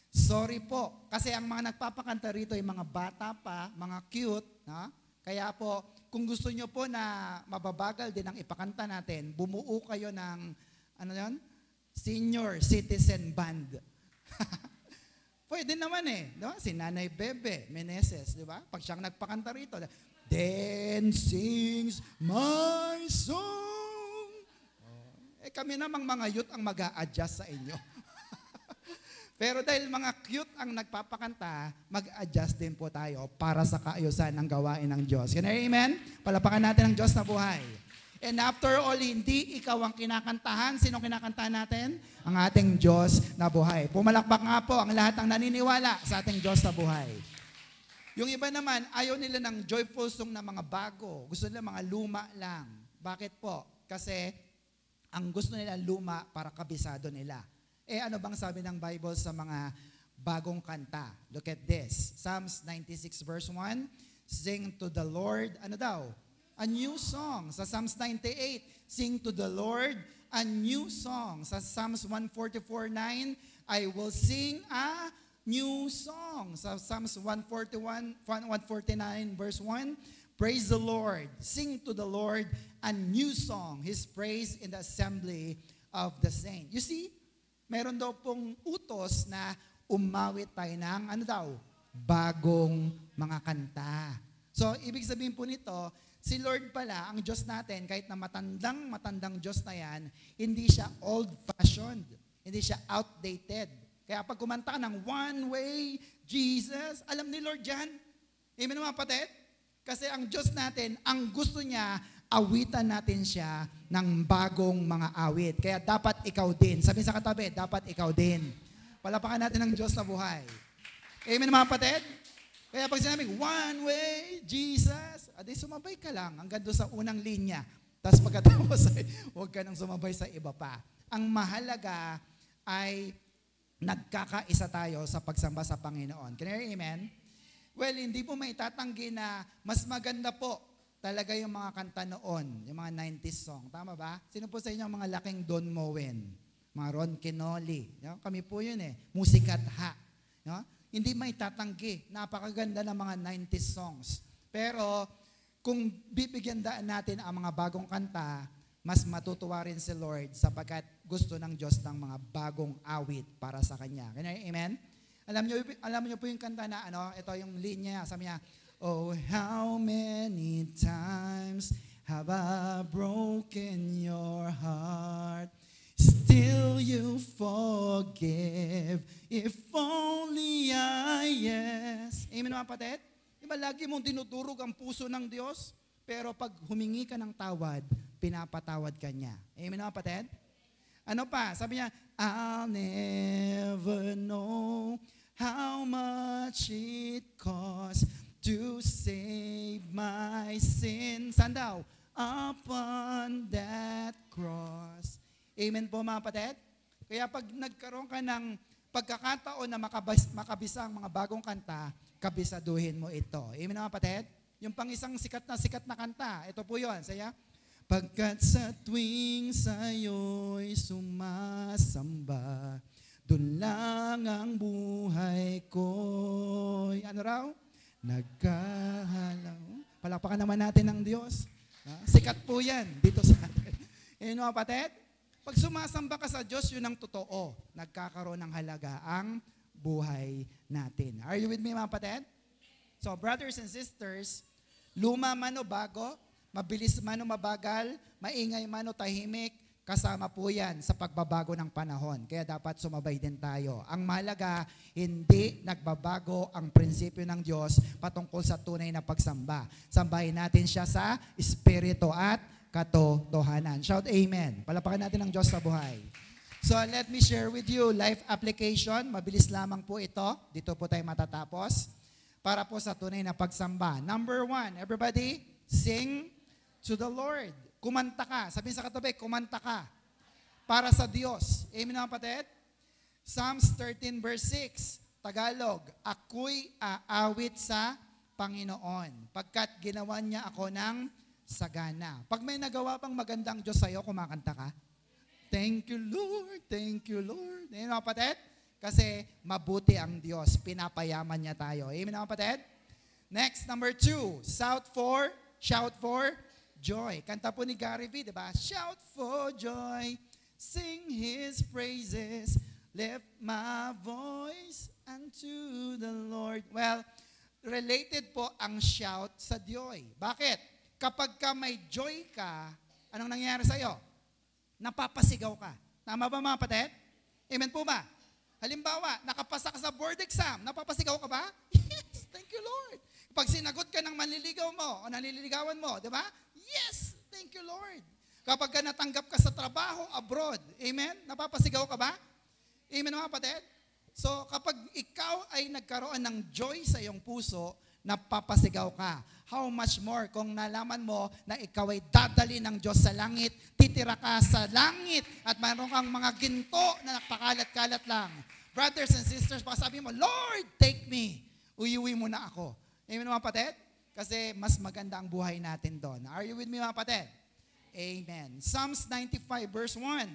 sorry po. Kasi ang mga nagpapakanta rito ay mga bata pa, mga cute. No? Kaya po, kung gusto nyo po na mababagal din ang ipakanta natin, bumuo kayo ng, ano yun? Senior Citizen Band. Pwede naman eh. Diba? Si Nanay Bebe Meneses, di ba? Pag siyang nagpakanta rito, then sings my song. Kami namang mga youth ang mag-a-adjust sa inyo. Pero dahil mga cute ang nagpapakanta, mag-adjust din po tayo para sa kaayusan ng gawain ng Diyos. Can I amen? Palapakan natin ang Diyos na buhay. And after all, hindi ikaw ang kinakantahan. Sino kinakantahan natin? Ang ating Diyos na buhay. Pumalakpak nga po ang lahat ng naniniwala sa ating Diyos na buhay. Yung iba naman, ayaw nila ng joyful song na mga bago. Gusto nila mga luma lang. Bakit po? Kasi ang gusto nila luma para kabisado nila. Ano bang sabi ng Bible sa mga bagong kanta? Look at this. Psalms 96 verse 1. Sing to the Lord, ano daw? A new song. Sa Psalms 98, sing to the Lord a new song. Sa Psalms 144:9, I will sing a new song. Sa Psalms 149 verse 1, praise the Lord. Sing to the Lord a new song. His praise in the assembly of the saints. You see, meron daw pong utos na umawit tayo ng, ano daw? Bagong mga kanta. So, ibig sabihin po nito, si Lord pala, ang Diyos natin, kahit na matandang Diyos na yan, hindi siya old-fashioned. Hindi siya outdated. Kaya pag kumanta ng One Way, Jesus, alam ni Lord yan. Amen mga kapatid? Kasi ang Diyos natin, ang gusto niya, awitan natin siya ng bagong mga awit. Kaya dapat ikaw din. Sabi sa katabi, dapat ikaw din. Palapakan natin ang Diyos na buhay. Amen mga kapatid? Kaya pag sinabing, one way, Jesus, adi sumabay ka lang hanggang doon sa unang linya. Tapos pagkatapos ay huwag ka nang sumabay sa iba pa. Ang mahalaga ay nagkakaisa tayo sa pagsamba sa Panginoon. Can you hear amen? Well, hindi po may tatanggi na mas maganda po talaga yung mga kanta noon, yung mga 90s song. Tama ba? Sino po sa inyo ang mga laking Don Moen? Mga Ron Quinoli. You know, kami po yun eh. Musikat ha. You know? Hindi may tatanggi. Napakaganda ng mga 90s songs. Pero kung bibigyan daan natin ang mga bagong kanta, mas matutuwa rin si Lord sapagkat gusto ng Diyos ng mga bagong awit para sa Kanya. Amen? Alam niyo po yung kanta na, ito yung linya, sabi niya, oh, how many times have I broken your heart? Still you forgive, if only I, yes. Amen mga kapatid? Diba lagi mong dinudurog ang puso ng Diyos, pero pag humingi ka ng tawad, pinapatawad ka niya. Amen mga kapatid? Ano pa? Sabi niya, I'll never know how much it costs to save my sin. Saan daw? Upon that cross. Amen po mga kapatid? Kaya pag nagkaroon ka ng pagkakataon na makabisa ang mga bagong kanta, kabisaduhin mo ito. Amen mga kapatid? Yung pang isang sikat na kanta, ito po yun. Saya, pagkat sa tuwing sa'yo'y sumasamba, dun lang ang buhay ko'y, ano raw? Nagkahalaw. Palakpakan naman natin ng Diyos. Sikat po yan dito sa atin. Amen mga kapatid? Pag sumasamba ka sa Diyos, yun ang totoo. Nagkakaroon ng halaga ang buhay natin. Are you with me mga kapatid? So brothers and sisters, luma man o bago, mabilis man o mabagal, maingay man o tahimik, kasama po yan sa pagbabago ng panahon. Kaya dapat sumabay din tayo. Ang mahalaga, hindi nagbabago ang prinsipyo ng Diyos patungkol sa tunay na pagsamba. Sambahin natin siya sa espiritu at katotohanan. Shout amen. Palapakan natin ang Diyos sa buhay. So let me share with you life application. Mabilis lamang po ito. Dito po tayo matatapos. Para po sa tunay na pagsamba. Number 1, everybody, sing to the Lord. Kumanta ka. Sabihin sa katabi, kumanta ka. Para sa Diyos. Amen mga kapatid? Psalms 13 verse 6, Tagalog, ako'y aawit sa Panginoon, pagkat ginawa niya ako ng sagana. Pag may nagawa pang magandang Diyos sa'yo, kumakanta ka. Thank you, Lord. Thank you, Lord. Amen mga kapatid? Kasi mabuti ang Diyos. Pinapayaman niya tayo. Amen mga kapatid? Next, number 2, shout for joy. Kanta po ni Gary V, diba? Shout for joy, sing His praises, lift my voice unto the Lord. Well, related po ang shout sa joy. Bakit? Kapag ka may joy ka, anong nangyayari sa'yo? Napapasigaw ka. Tama ba mga kapatid? Amen po ba? Halimbawa, nakapasa ka sa board exam, napapasigaw ka ba? Yes, thank you Lord. Pag sinagot ka ng manliligaw mo o naliligawan mo, di ba? Yes, thank you Lord. Kapag ka natanggap ka sa trabaho abroad, amen? Napapasigaw ka ba? Amen mga kapatid? So kapag ikaw ay nagkaroon ng joy sa iyong puso, napapasigaw ka. How much more kung nalaman mo na ikaw ay dadali ng Diyos sa langit, titira ka sa langit at mayroon kang mga ginto na napakalat-kalat lang. Brothers and sisters, baka sabi mo, Lord, take me. Uyuwi mo na ako. Amen mga kapatid? Kasi mas maganda ang buhay natin doon. Are you with me mga kapatid? Amen. Psalms 95 verse 1.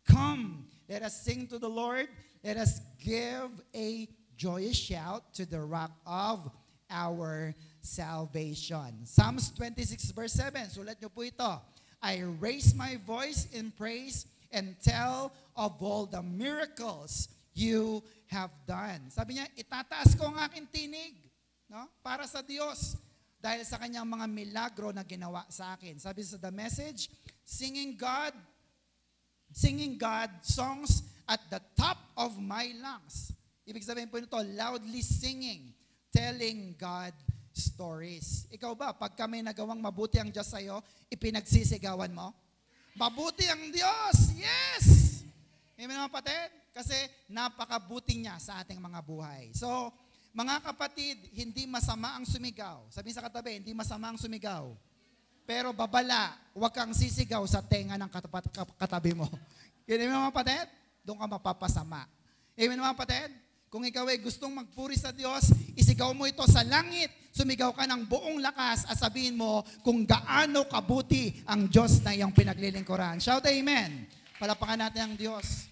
Come, let us sing to the Lord. Let us give a joyous shout to the rock of our salvation. Psalms 26 verse 7. Sulat nyo po ito. I raise my voice in praise and tell of all the miracles you have done. Sabi niya, itataas ko ang aking tinig, no? Para sa Diyos. Dahil sa kanyang mga milagro na ginawa sa akin. Sabi sa The Message, singing God songs at the top of my lungs. Ibig sabihin po nito, loudly singing, telling God stories. Ikaw ba, pag kami nagawang mabuti ang Diyos sa'yo, ipinagsisigawan mo? Mabuti ang Diyos! Yes! Amen mga kapatid? Kasi napakabuti niya sa ating mga buhay. So, mga kapatid, hindi masama ang sumigaw. Sabihin sa katabi, hindi masama ang sumigaw. Pero babala, huwag kang sisigaw sa tenga ng katabi mo. Amen mga kapatid? Doon ka mapapasama. Amen mga kapatid? Kung ikaw ay gustong magpuri sa Diyos, isigaw mo ito sa langit. Sumigaw ka ng buong lakas at sabihin mo kung gaano kabuti ang Diyos na iyong pinaglilingkuran. Shout amen. Palapakan natin ang Diyos.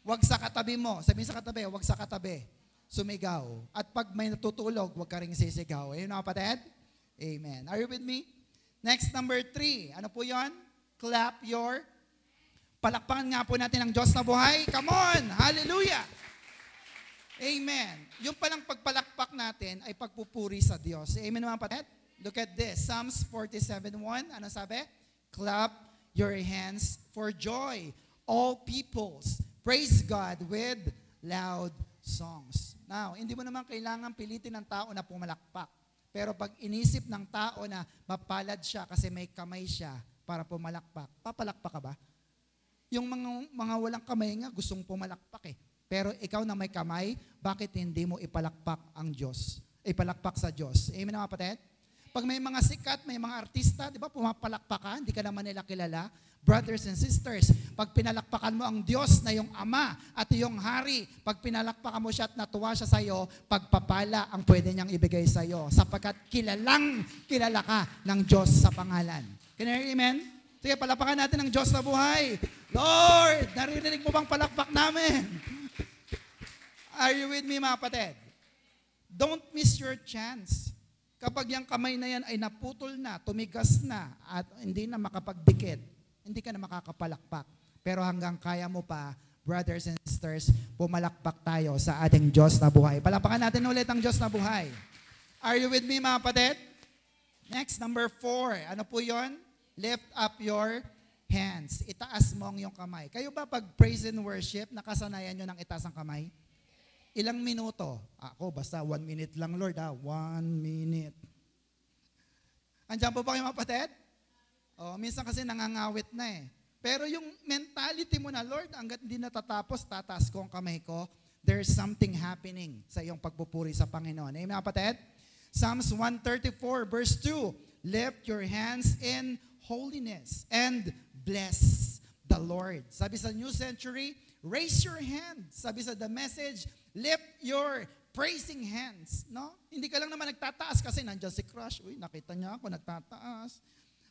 Huwag sa katabi mo. Sabihin sa katabi, huwag sa katabi. Sumigaw. At pag may natutulog, huwag ka rin sisigaw. Ayun mga kapatid? Amen. Are you with me? Next, number 3. Ano po yon? Clap your. Palakpakan nga po natin ang Diyos na buhay. Come on! Hallelujah! Amen. Yung palang pagpalakpak natin ay pagpupuri sa Diyos. Amen mga kapatid? Look at this. Psalms 47:1. Ano sabi? Clap your hands for joy. All peoples, praise God with loud songs. Now, hindi mo naman kailangan pilitin ng tao na pumalakpak. Pero pag inisip ng tao na mapalad siya kasi may kamay siya para pumalakpak, papalakpak ka ba? Yung mga walang kamay nga gustong pumalakpak eh. Pero ikaw na may kamay, bakit hindi mo ipalakpak ang Diyos? Ipalakpak sa Diyos. Amen mga kapatid? Pag may mga sikat, may mga artista, di ba, pumapalakpak ka, hindi ka naman nila kilala. Brothers and sisters, pag pinalakpakan mo ang Diyos na iyong Ama at iyong Hari, pag pinalakpakan mo siya at natuwa siya sa iyo, pagpapala ang pwede niyang ibigay sa iyo sapagkat kilala ka ng Diyos sa pangalan. Can you hear amen? Sige, palapakan natin ang Diyos na buhay. Lord, naririnig mo bang palakpak namin? Are you with me mga kapatid? Don't miss your chance. Kapag yung kamay na yan ay naputol na, tumigas na, at hindi na makapagbikit, hindi ka na makakapalakpak. Pero hanggang kaya mo pa, brothers and sisters, pumalakpak tayo sa ating Diyos na buhay. Palapakan natin ulit ang Diyos na buhay. Are you with me mga kapatid? Next, number 4. Ano po yon? Lift up your hands. Itaas mo ang iyong kamay. Kayo ba pag praise and worship, nakasanayan nyo ng itaas ang kamay? Ilang minuto? Ako, basta 1 minute lang, Lord. 1 minute. Andiyan po ba kayo mga kapatid? Oh, minsan kasi nangangawit na eh. Pero yung mentality mo na, Lord, hanggat hindi natatapos, tataas ko ang kamay ko, there's something happening sa iyong pagpupuri sa Panginoon. Amen, kapatid? Psalms 134 verse 2, lift your hands in holiness and bless the Lord. Sabi sa New Century, raise your hands. Sabi sa The Message, lift your praising hands. No? Hindi ka lang naman nagtataas kasi nandiyan si crush. Uy, nakita niya ako, nagtataas.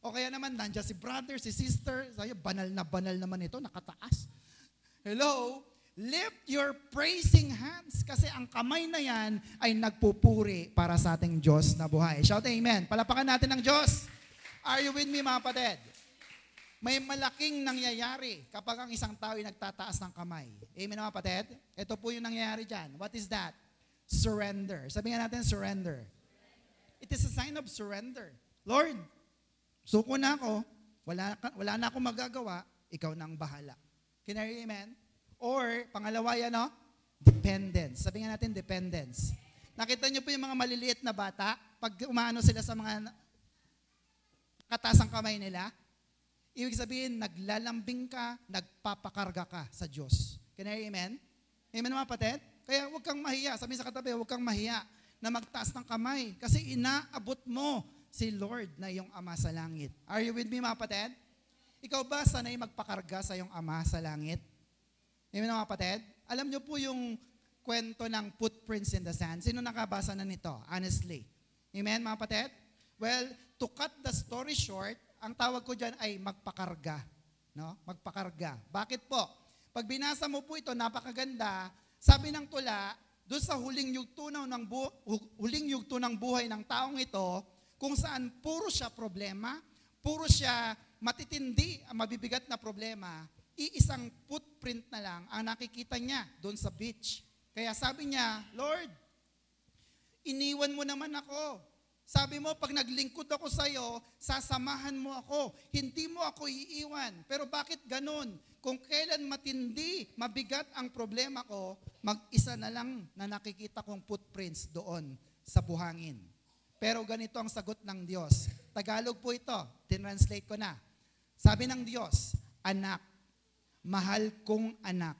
O kaya naman, nandiyan si brother, si sister. Sabi, banal naman ito, nakataas. Hello? Lift your praising hands kasi ang kamay na yan ay nagpupuri para sa ating Diyos na buhay. Shout amen. Palapakan natin ng Diyos. Are you with me, mga kapatid? May malaking nangyayari kapag ang isang tao ay nagtataas ng kamay. Amen, mga kapatid? Ito po yung nangyayari dyan. What is that? Surrender. Sabi nga natin, surrender. It is a sign of surrender. Lord, suko na ako, wala na akong magagawa, ikaw nang bahala. Can I hear amen? Or, pangalawa yan, no? Dependence. Sabi nga natin, dependence. Nakita niyo po yung mga maliliit na bata, pag umaano sila sa mga katasang kamay nila, ibig sabihin, naglalambing ka, nagpapakarga ka sa Diyos. Can I hear amen? Amen, mga kapatid? Kaya huwag kang mahiya. Sabi sa katabi, huwag kang mahiya na magtaas ng kamay kasi inaabot mo si Lord na iyong Ama sa langit. Are you with me, mga kapatid? Ikaw ba sanay magpakarga sa iyong Ama sa langit? Amen, mga kapatid? Alam niyo po yung kwento ng footprints in the sand. Sino nakabasa na nito? Honestly. Amen, mga kapatid? Well, to cut the story short, ang tawag ko dyan ay magpakarga. No? Magpakarga. Bakit po? Pag binasa mo po ito, napakaganda. Sabi ng tula, doon sa huling yugto ng buhay ng taong ito, kung saan puro siya problema, puro siya matitindi, mabibigat na problema, iisang footprint na lang ang nakikita niya doon sa beach. Kaya sabi niya, Lord, iniwan mo naman ako. Sabi mo, pag naglingkod ako sa iyo, sasamahan mo ako. Hindi mo ako iiwan. Pero bakit ganun? Kung kailan matindi, mabigat ang problema ko, mag-isa na lang na nakikita kong footprints doon sa buhangin. Pero ganito ang sagot ng Diyos. Tagalog po ito. Tinranslate ko na. Sabi ng Diyos, anak, mahal kong anak,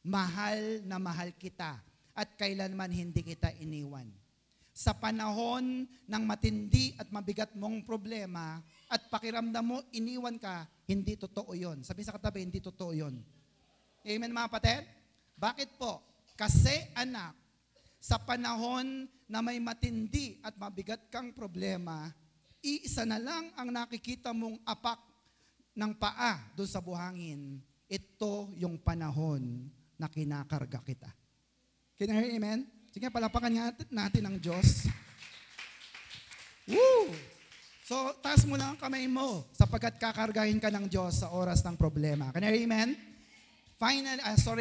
mahal na mahal kita, at kailanman hindi kita iniwan. Sa panahon ng matindi at mabigat mong problema at pakiramdam mo, iniwan ka, hindi totoo yun. Sabi sa katabi, hindi totoo yun. Amen, mga kapatid? Bakit po? Kasi anak, sa panahon na may matindi at mabigat kang problema, iisa na lang ang nakikita mong apak ng paa doon sa buhangin. Ito yung panahon na kinakarga kita. Can you hear amen? Sige, palapakan natin ang Diyos. Woo! So, taas mo lang ang kamay mo sapagkat kakargahin ka ng Diyos sa oras ng problema. Can you hear amen?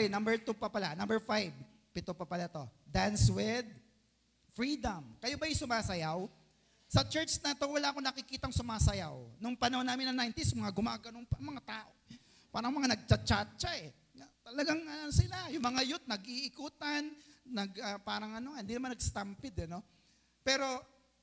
Number 2 pa pala. Number 5. 7 pa pala to. Dance with freedom. Kayo ba'y sumasayaw? Sa church na to, wala akong nakikitang sumasayaw. Nung panahon namin ng 90s, mga gumaganong pa mga tao. Parang mga nagchat-chatcha eh. Talagang sila, yung mga youth, nag-iikutan, hindi naman nag-stampede, no? Pero,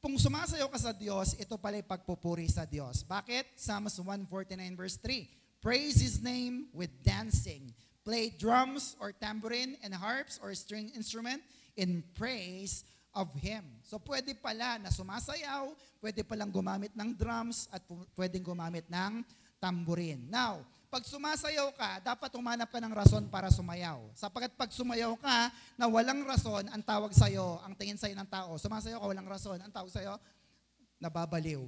kung sumasayaw ka sa Diyos, ito pala yung pagpupuri sa Diyos. Bakit? Psalms 149 verse 3. Praise His name with dancing. Play drums or tambourine and harps or string instrument in praise of Him. So, pwede pala na sumasayaw, pwede palang gumamit ng drums, at pwedeng gumamit ng tambourine. Now, pag sumasayaw ka, dapat humanap ka ng rason para sumayaw. Sapagkat pag sumayaw ka na walang rason, ang tawag sa'yo, ang tingin sa'yo ng tao, sumasayaw ka walang rason, ang tawag sa'yo, nababaliw.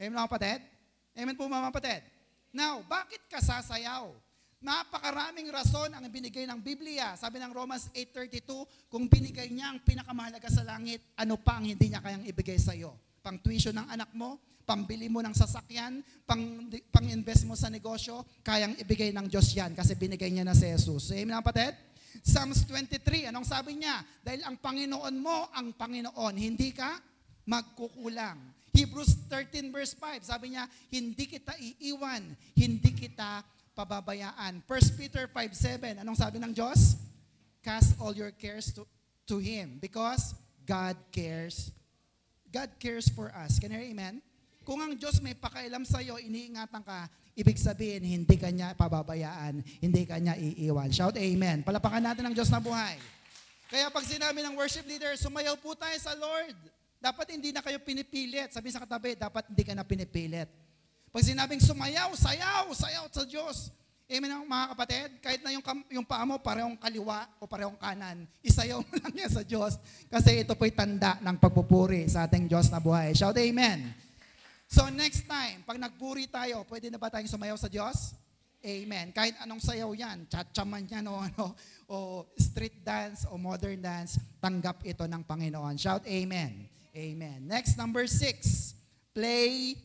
Amen, mga kapatid? Amen po, mga kapatid? Now, bakit ka sasayaw? Napakaraming rason ang binigay ng Biblia. Sabi ng Romans 8:32, kung binigay niya ang pinakamahalaga sa langit, ano pa ang hindi niya kayang ibigay sa'yo? Pang tuition ng anak mo, pambili mo ng sasakyan, pang-invest mo sa negosyo, kayang ibigay ng Diyos yan kasi binigay niya na si Jesus. Amen, mga kapatid? Psalms 23, anong sabi niya? Dahil ang Panginoon mo, ang Panginoon, hindi ka magkukulang. Hebrews 13 verse 5, sabi niya, hindi kita iiwan, hindi kita pababayaan. 1 Peter 5:7, anong sabi ng Diyos? Cast all your cares to Him because God cares for us. Can you hear amen? kung ang Diyos may pakialam sa'yo, iniingatan ka, ibig sabihin, hindi ka niya pababayaan, hindi ka niya iiwan. Shout amen. Palapakan natin ang Diyos na buhay. Kaya pag sinabi ng worship leader, sumayaw po tayo sa Lord. Dapat hindi na kayo pinipilit. Sabi sa katabi, dapat hindi ka na pinipilit. Pag sinabing sumayaw, sayaw sa Diyos. Amen mga kapatid? Kahit na yung paa mo parehong kaliwa o parehong kanan, isayaw mo lang yan sa Diyos. Kasi ito po'y tanda ng pagpupuri sa ating Diyos na buhay. Shout amen. So next time, pag nagpuri tayo, pwede na ba tayong sumayaw sa Diyos? Amen. Kahit anong sayaw yan, cha-cha-man yan o street dance o modern dance, tanggap ito ng Panginoon. Shout amen. Amen. Next, number 6, play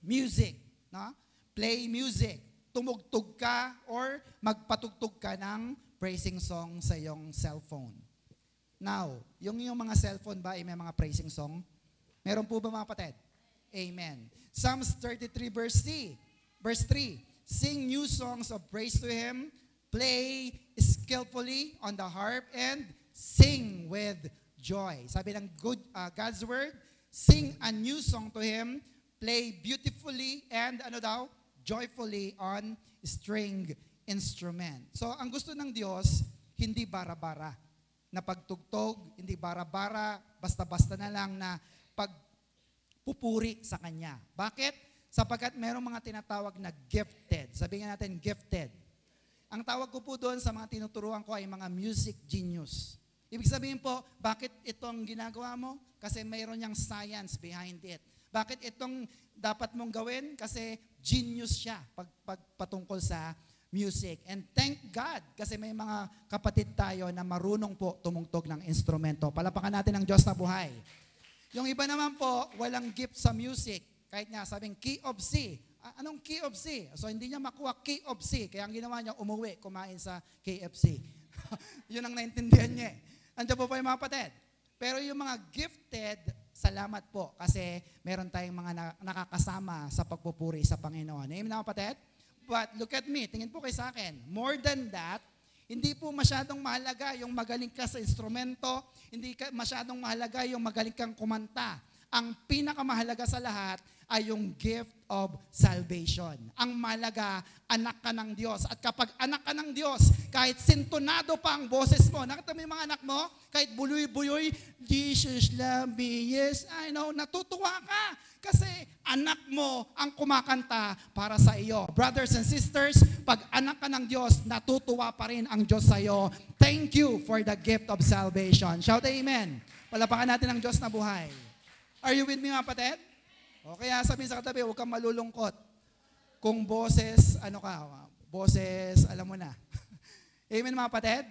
music. No? Play music. Tumugtog ka or magpatugtog ka ng praising song sa iyong cellphone. Now, yung mga cellphone ba ay may mga praising song? Meron po ba mga kapatid? Amen. Psalms 33 verse 3. Sing new songs of praise to Him, play skillfully on the harp, and sing with joy. Sabi ng God's word, sing a new song to Him, play beautifully, and joyfully on string instrument. So, ang gusto ng Diyos, hindi bara-bara na pagtugtog, hindi bara-bara, basta-basta na lang na pagpupuri sa Kanya. Bakit? Sapagkat merong mga tinatawag na gifted. Sabihin natin, gifted. Ang tawag ko po doon sa mga tinuturuan ko ay mga music genius. Ibig sabihin po, bakit itong ginagawa mo? Kasi mayroon niyang science behind it. Bakit itong dapat mong gawin? Kasi genius siya patungkol sa music. And thank God, kasi may mga kapatid tayo na marunong po tumugtog ng instrumento. Palapakan natin ang Diyos na buhay. Yung iba naman po, walang gift sa music. Kahit nga sabing key of C. Anong key of C? So hindi niya makuha key of C. Kaya ang ginawa niya, umuwi, kumain sa KFC. Yun ang naintindihan niya. Andiyan po yung mga kapatid. Pero yung mga gifted, salamat po kasi meron tayong mga nakakasama sa pagpupuri sa Panginoon. Amen mga kapatid? But look at me, tingin po kayo sa akin. More than that, hindi po masyadong mahalaga yung magaling ka sa instrumento, hindi masyadong mahalaga yung magaling kang kumanta. Ang pinakamahalaga sa lahat ay yung gift of salvation. Ang mahalaga, anak ka ng Diyos. At kapag anak ka ng Diyos, kahit sintonado pa ang boses mo, nakita mo yung mga anak mo, kahit buloy-buloy, Jesus love me, yes, I know, natutuwa ka. Kasi anak mo ang kumakanta para sa iyo. Brothers and sisters, pag anak ka ng Diyos, natutuwa pa rin ang Diyos sa iyo. Thank you for the gift of salvation. Shout amen. Palapakan natin ang Diyos na buhay. Are you with me mga kapatid? O kaya sabihin sa katabi, huwag kang malulungkot. Kung boses, boses, alam mo na. Amen mga kapatid?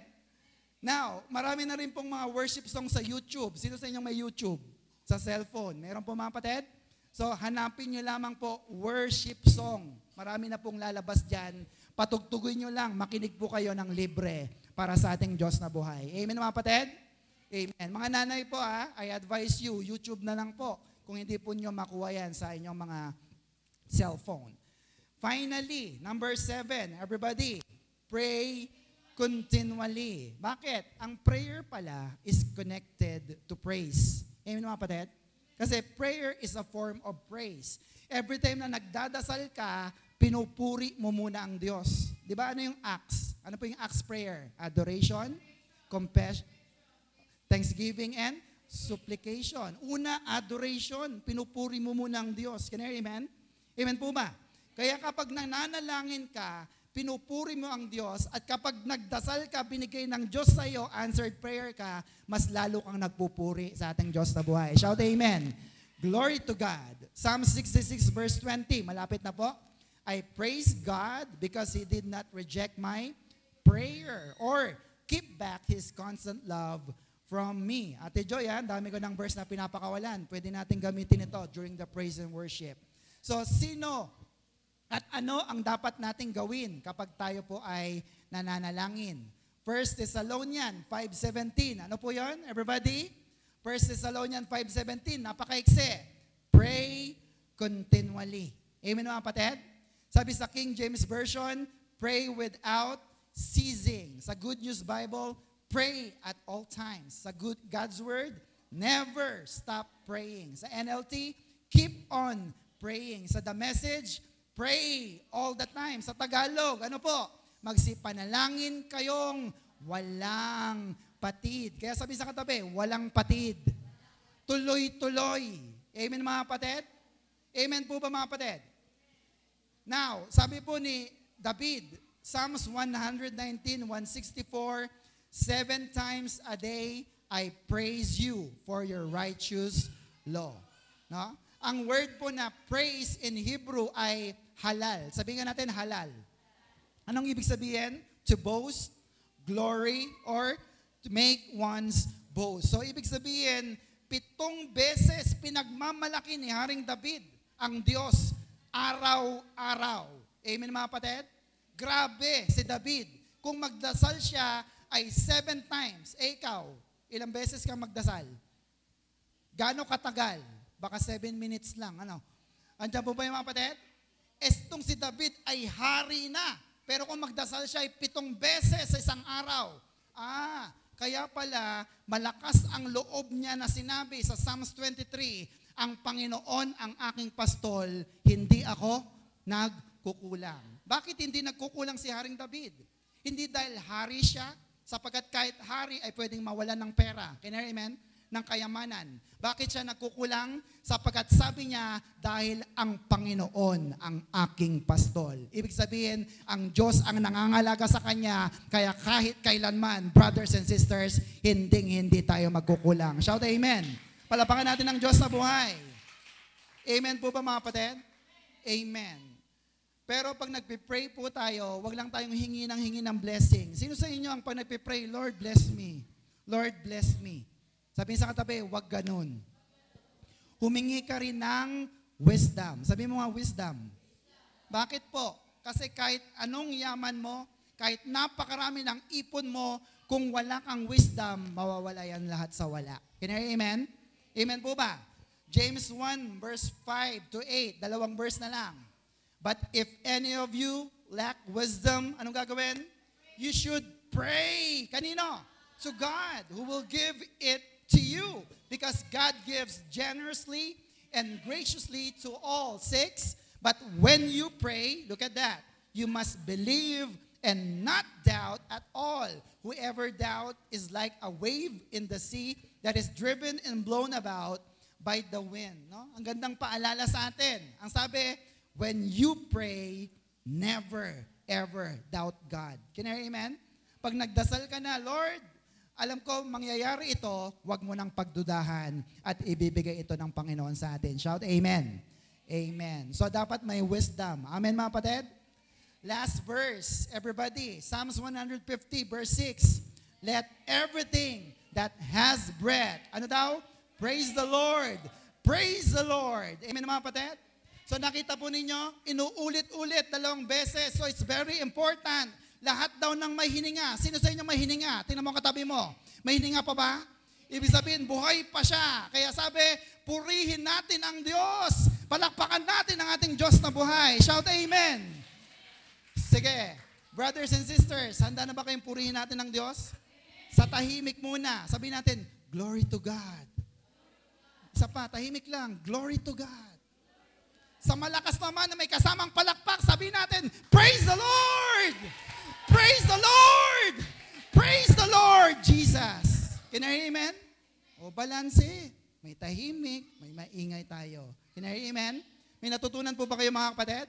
Now, marami na rin pong mga worship songs sa YouTube. Sino sa inyong may YouTube? Sa cellphone. Meron po mga kapatid? So, hanapin nyo lamang po worship song. Marami na pong lalabas dyan. Patugtugin nyo lang, makinig po kayo ng libre para sa ating Diyos na buhay. Amen mga kapatid? Amen. Mga nanay po I advise you, YouTube na lang po kung hindi po nyo makuha yan sa inyong mga cellphone. Finally, number 7, everybody, pray continually. Bakit? Ang prayer pala is connected to praise. Amen mga kapatid? Kasi prayer is a form of praise. Every time na nagdadasal ka, pinupuri mo muna ang Diyos. Di ba ano yung acts? Ano po yung acts prayer? Adoration, compassion, thanksgiving, and supplication. Una, adoration. Pinupuri mo muna ang Diyos. Can you hear amen? Amen po ba? Kaya kapag nananalangin ka, pinupuri mo ang Diyos, at kapag nagdasal ka, binigay ng Diyos sa iyo, answered prayer ka, mas lalo kang nagpupuri sa ating Diyos na buhay. Shout amen. Glory to God. Psalm 66 verse 20, malapit na po. I praise God because He did not reject my prayer or keep back His constant love from me. Ate Joy, dami ko ng verse na pinapakawalan. Pwede natin gamitin ito during the praise and worship. So, sino at ano ang dapat nating gawin kapag tayo po ay nananalangin? 1 Thessalonians 5:17. Ano po yon, everybody? 1 Thessalonians 5:17. Napakaiksi. Pray continually. Amen mga kapatid? Sabi sa King James Version, pray without ceasing. Sa Good News Bible, pray at all times. Sa God's Word, never stop praying. Sa NLT, keep on praying. Sa The Message, pray all the time. Sa Tagalog, ano po? Magsipanalangin kayong walang patid. Kaya sabi sa katabi, walang patid. Tuloy-tuloy. Amen mga kapatid? Amen po ba mga kapatid? Now, sabi po ni David, Psalms 119, 164, 7 times a day I praise you for your righteous law. No? Ang word po na praise in Hebrew ay halal. Sabihin nga natin halal. Anong ibig sabihin? To boast, glory, or to make one's boast. So ibig sabihin, 7 beses pinagmamalaki ni Haring David ang Diyos araw-araw. Amen mga kapatid? Grabe si David. Kung magdasal siya ay 7 times. Ikaw, ilang beses ka magdasal? Gaano katagal? Baka 7 minutes lang. Ano? Andiyan po ba yung mga kapatid? Estong si David ay hari na. Pero kung magdasal siya ay 7 beses sa isang araw. Kaya pala, malakas ang loob niya na sinabi sa Psalms 23, ang Panginoon ang aking pastol, hindi ako nagkukulang. Bakit hindi nagkukulang si Haring David? Hindi dahil hari siya, sapagkat kahit hari ay pwedeng mawalan ng pera. Can you hear, amen? Ng kayamanan. Bakit siya nagkukulang? Sapagkat sabi niya, dahil ang Panginoon ang aking pastol. Ibig sabihin, ang Diyos ang nangangalaga sa kanya, kaya kahit kailanman, brothers and sisters, hindi tayo magkukulang. Shout amen. Palapakan natin ang Diyos na buhay. Amen po ba mga kapatid? Amen. Pero pag nagpipray po tayo, wag lang tayong hingi ng blessing. Sino sa inyo ang pag nagpipray, Lord bless me, Lord bless me. Sabihin sa katabi, wag ganun. Humingi ka rin ng wisdom. Sabihin mo nga wisdom. Bakit po? Kasi kahit anong yaman mo, kahit napakarami ng ipon mo, kung wala kang wisdom, mawawala yan lahat sa wala. Can you hear amen? Amen po ba? James 1 verse 5 to 8, 2 verse na lang. But if any of you lack wisdom, anong gagawin? You should pray. Kanino? To God, who will give it to you, because God gives generously and graciously to all. 6, but when you pray, look at that, you must believe and not doubt at all. Whoever doubt is like a wave in the sea that is driven and blown about by the wind. No? Ang gandang paalala sa atin. Ang sabi, when you pray, never, ever doubt God. Can you hear amen? Pag nagdasal ka na, Lord, alam ko, mangyayari ito, wag mo nang pagdudahan at ibibigay ito ng Panginoon sa atin. Shout, amen. Amen. So, dapat may wisdom. Amen, mga kapatid? Last verse, everybody. Psalms 150, verse 6. Let everything that has breath, ano daw? Praise the Lord. Praise the Lord. Amen, mga kapatid? So, nakita po ninyo, inuulit-ulit 2 beses. So, it's very important. Lahat daw ng may hininga. Sino sa inyo may hininga? Tingnan mo ang katabi mo. May hininga pa ba? Ibig sabihin, buhay pa siya. Kaya sabi, purihin natin ang Diyos. Palakpakan natin ang ating Diyos na buhay. Shout amen. Sige, brothers and sisters, handa na ba kayong purihin natin ang Diyos? Sa tahimik muna. Sabihin natin, glory to God. Isa pa, tahimik lang, glory to God. Sa malakas naman na may kasamang palakpak, sabihin natin, praise the Lord! Praise the Lord! Praise the Lord, Jesus! Can I hear amen? O balanse. May tahimik, may maingay tayo. Can I hear amen? May natutunan po ba kayo mga kapatid?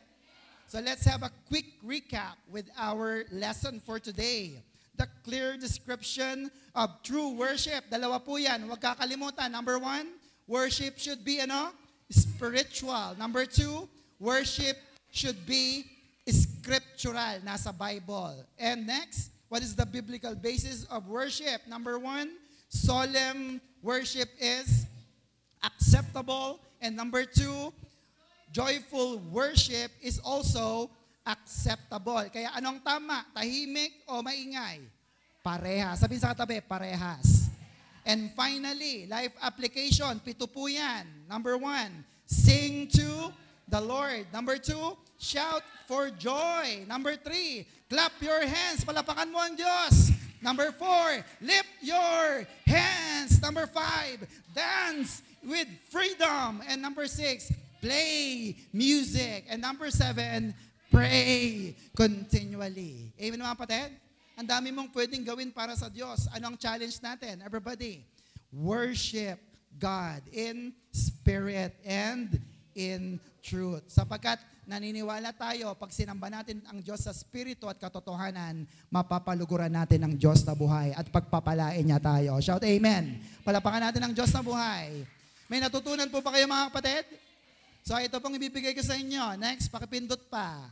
So let's have a quick recap with our lesson for today. The clear description of true worship. 2 po yan. Huwag kakalimutan. Number 1, worship should be spiritual. Number 2, worship should be scriptural, nasa Bible. And next, what is the biblical basis of worship? Number 1, solemn worship is acceptable. And number 2, joyful worship is also acceptable. Kaya anong tama? Tahimik o maingay? Parehas. Sabihin sa katabi, parehas. And finally, life application, 7 po yan. Number 1, sing to the Lord. Number 2, shout for joy. Number 3, clap your hands. Palapakan mo ang Diyos. Number 4, lift your hands. Number 5, dance with freedom. And number 6, play music. And number 7, pray continually. Amen mga kapatid? Ang dami mong pwedeng gawin para sa Diyos. Ano ang challenge natin? Everybody, worship God in spirit and in truth. Sapagkat naniniwala tayo, pag sinamba natin ang Diyos sa spirito at katotohanan, mapapaluguran natin ang Diyos na buhay at pagpapalain niya tayo. Shout amen. Palapakan natin ang Diyos na buhay. May natutunan po ba kayo mga kapatid? So ito pong ibibigay ko sa inyo. Next, pakipindot pa.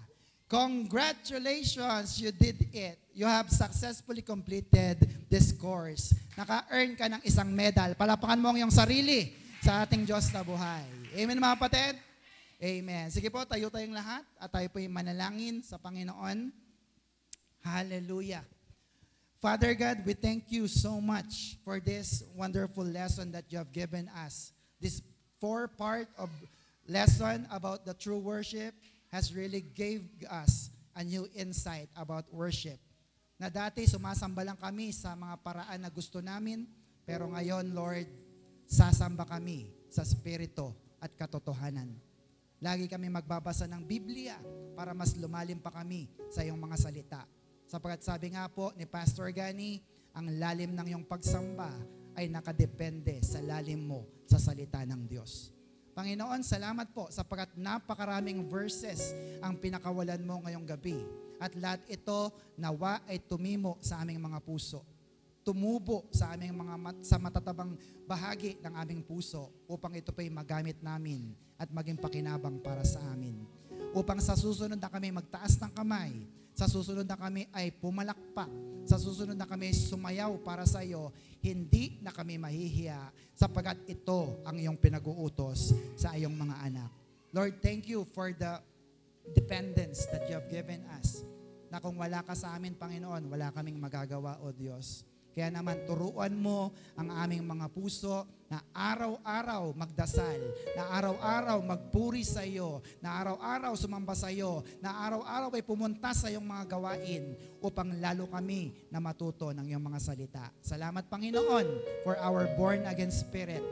Congratulations, you did it. You have successfully completed this course. Naka-earn ka ng isang medal. Palapakan mo ang iyong sarili sa ating Diyos na buhay. Amen mga kapatid? Amen. Sige po, tayo tayong lahat at tayo po yung manalangin sa Panginoon. Hallelujah. Father God, we thank you so much for this wonderful lesson that you have given us. This 4-part of lesson about the true worship has really gave us a new insight about worship. Na dati sumasamba lang kami sa mga paraan na gusto namin, pero ngayon, Lord, sasamba kami sa spirito at katotohanan. Lagi kami magbabasa ng Biblia para mas lumalim pa kami sa iyong mga salita. Sapagkat sabi nga po ni Pastor Gani, ang lalim ng iyong pagsamba ay nakadepende sa lalim mo sa salita ng Diyos. Panginoon, salamat po sapagkat napakaraming verses ang pinakawalan mo ngayong gabi. At lahat ito nawa ay tumimo sa aming mga puso. Tumubo sa aming sa matatabang bahagi ng aming puso upang ito pa'y magamit namin at maging pakinabang para sa amin. Upang sa susunod na kami magtaas ng kamay, sa susunod na kami ay pumalakpak, sa susunod na kami sumayaw para sa iyo, hindi na kami mahihiya sapagkat ito ang iyong pinag-uutos sa iyong mga anak. Lord, thank you for the dependence that you have given us. Na kung wala ka sa amin, Panginoon, wala kaming magagawa, O Diyos. Kaya naman, turuan mo ang aming mga puso na araw-araw magdasal, na araw-araw magpuri sa iyo, na araw-araw sumamba sa iyo, na araw-araw ay pumunta sa iyong mga gawain upang lalo kami na matuto ng iyong mga salita. Salamat, Panginoon, for our born-again spirit.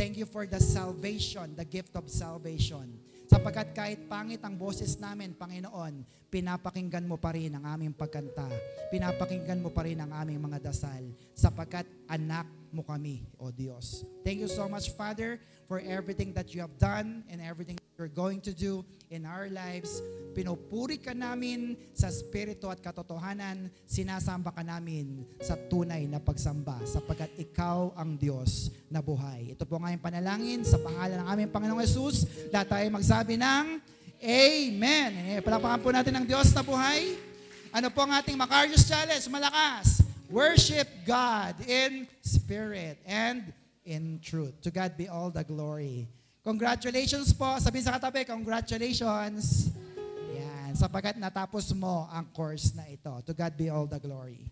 Thank you for the salvation, the gift of salvation. Sapagkat kahit pangit ang boses namin, Panginoon, pinapakinggan mo pa rin ang aming pagkanta. Pinapakinggan mo pa rin ang aming mga dasal. Sapagkat anak mo kami, O Diyos. Thank you so much, Father, for everything that you have done and everything that you're going to do in our lives. Pinupuri ka namin sa spirito at katotohanan. Sinasamba ka namin sa tunay na pagsamba sapagkat ikaw ang Diyos na buhay. Ito po ang aming panalangin sa pangalan ng aming Panginoong Jesus. Lahat tayo magsabi ng Amen. Palapakan po natin ang Diyos na buhay. Ano po ang ating Macarius Challenge? Malakas. Worship God in spirit and in truth. To God be all the glory. Congratulations po. Sabihin sa katabi, congratulations. Yan. Sapagkat natapos mo ang course na ito. To God be all the glory.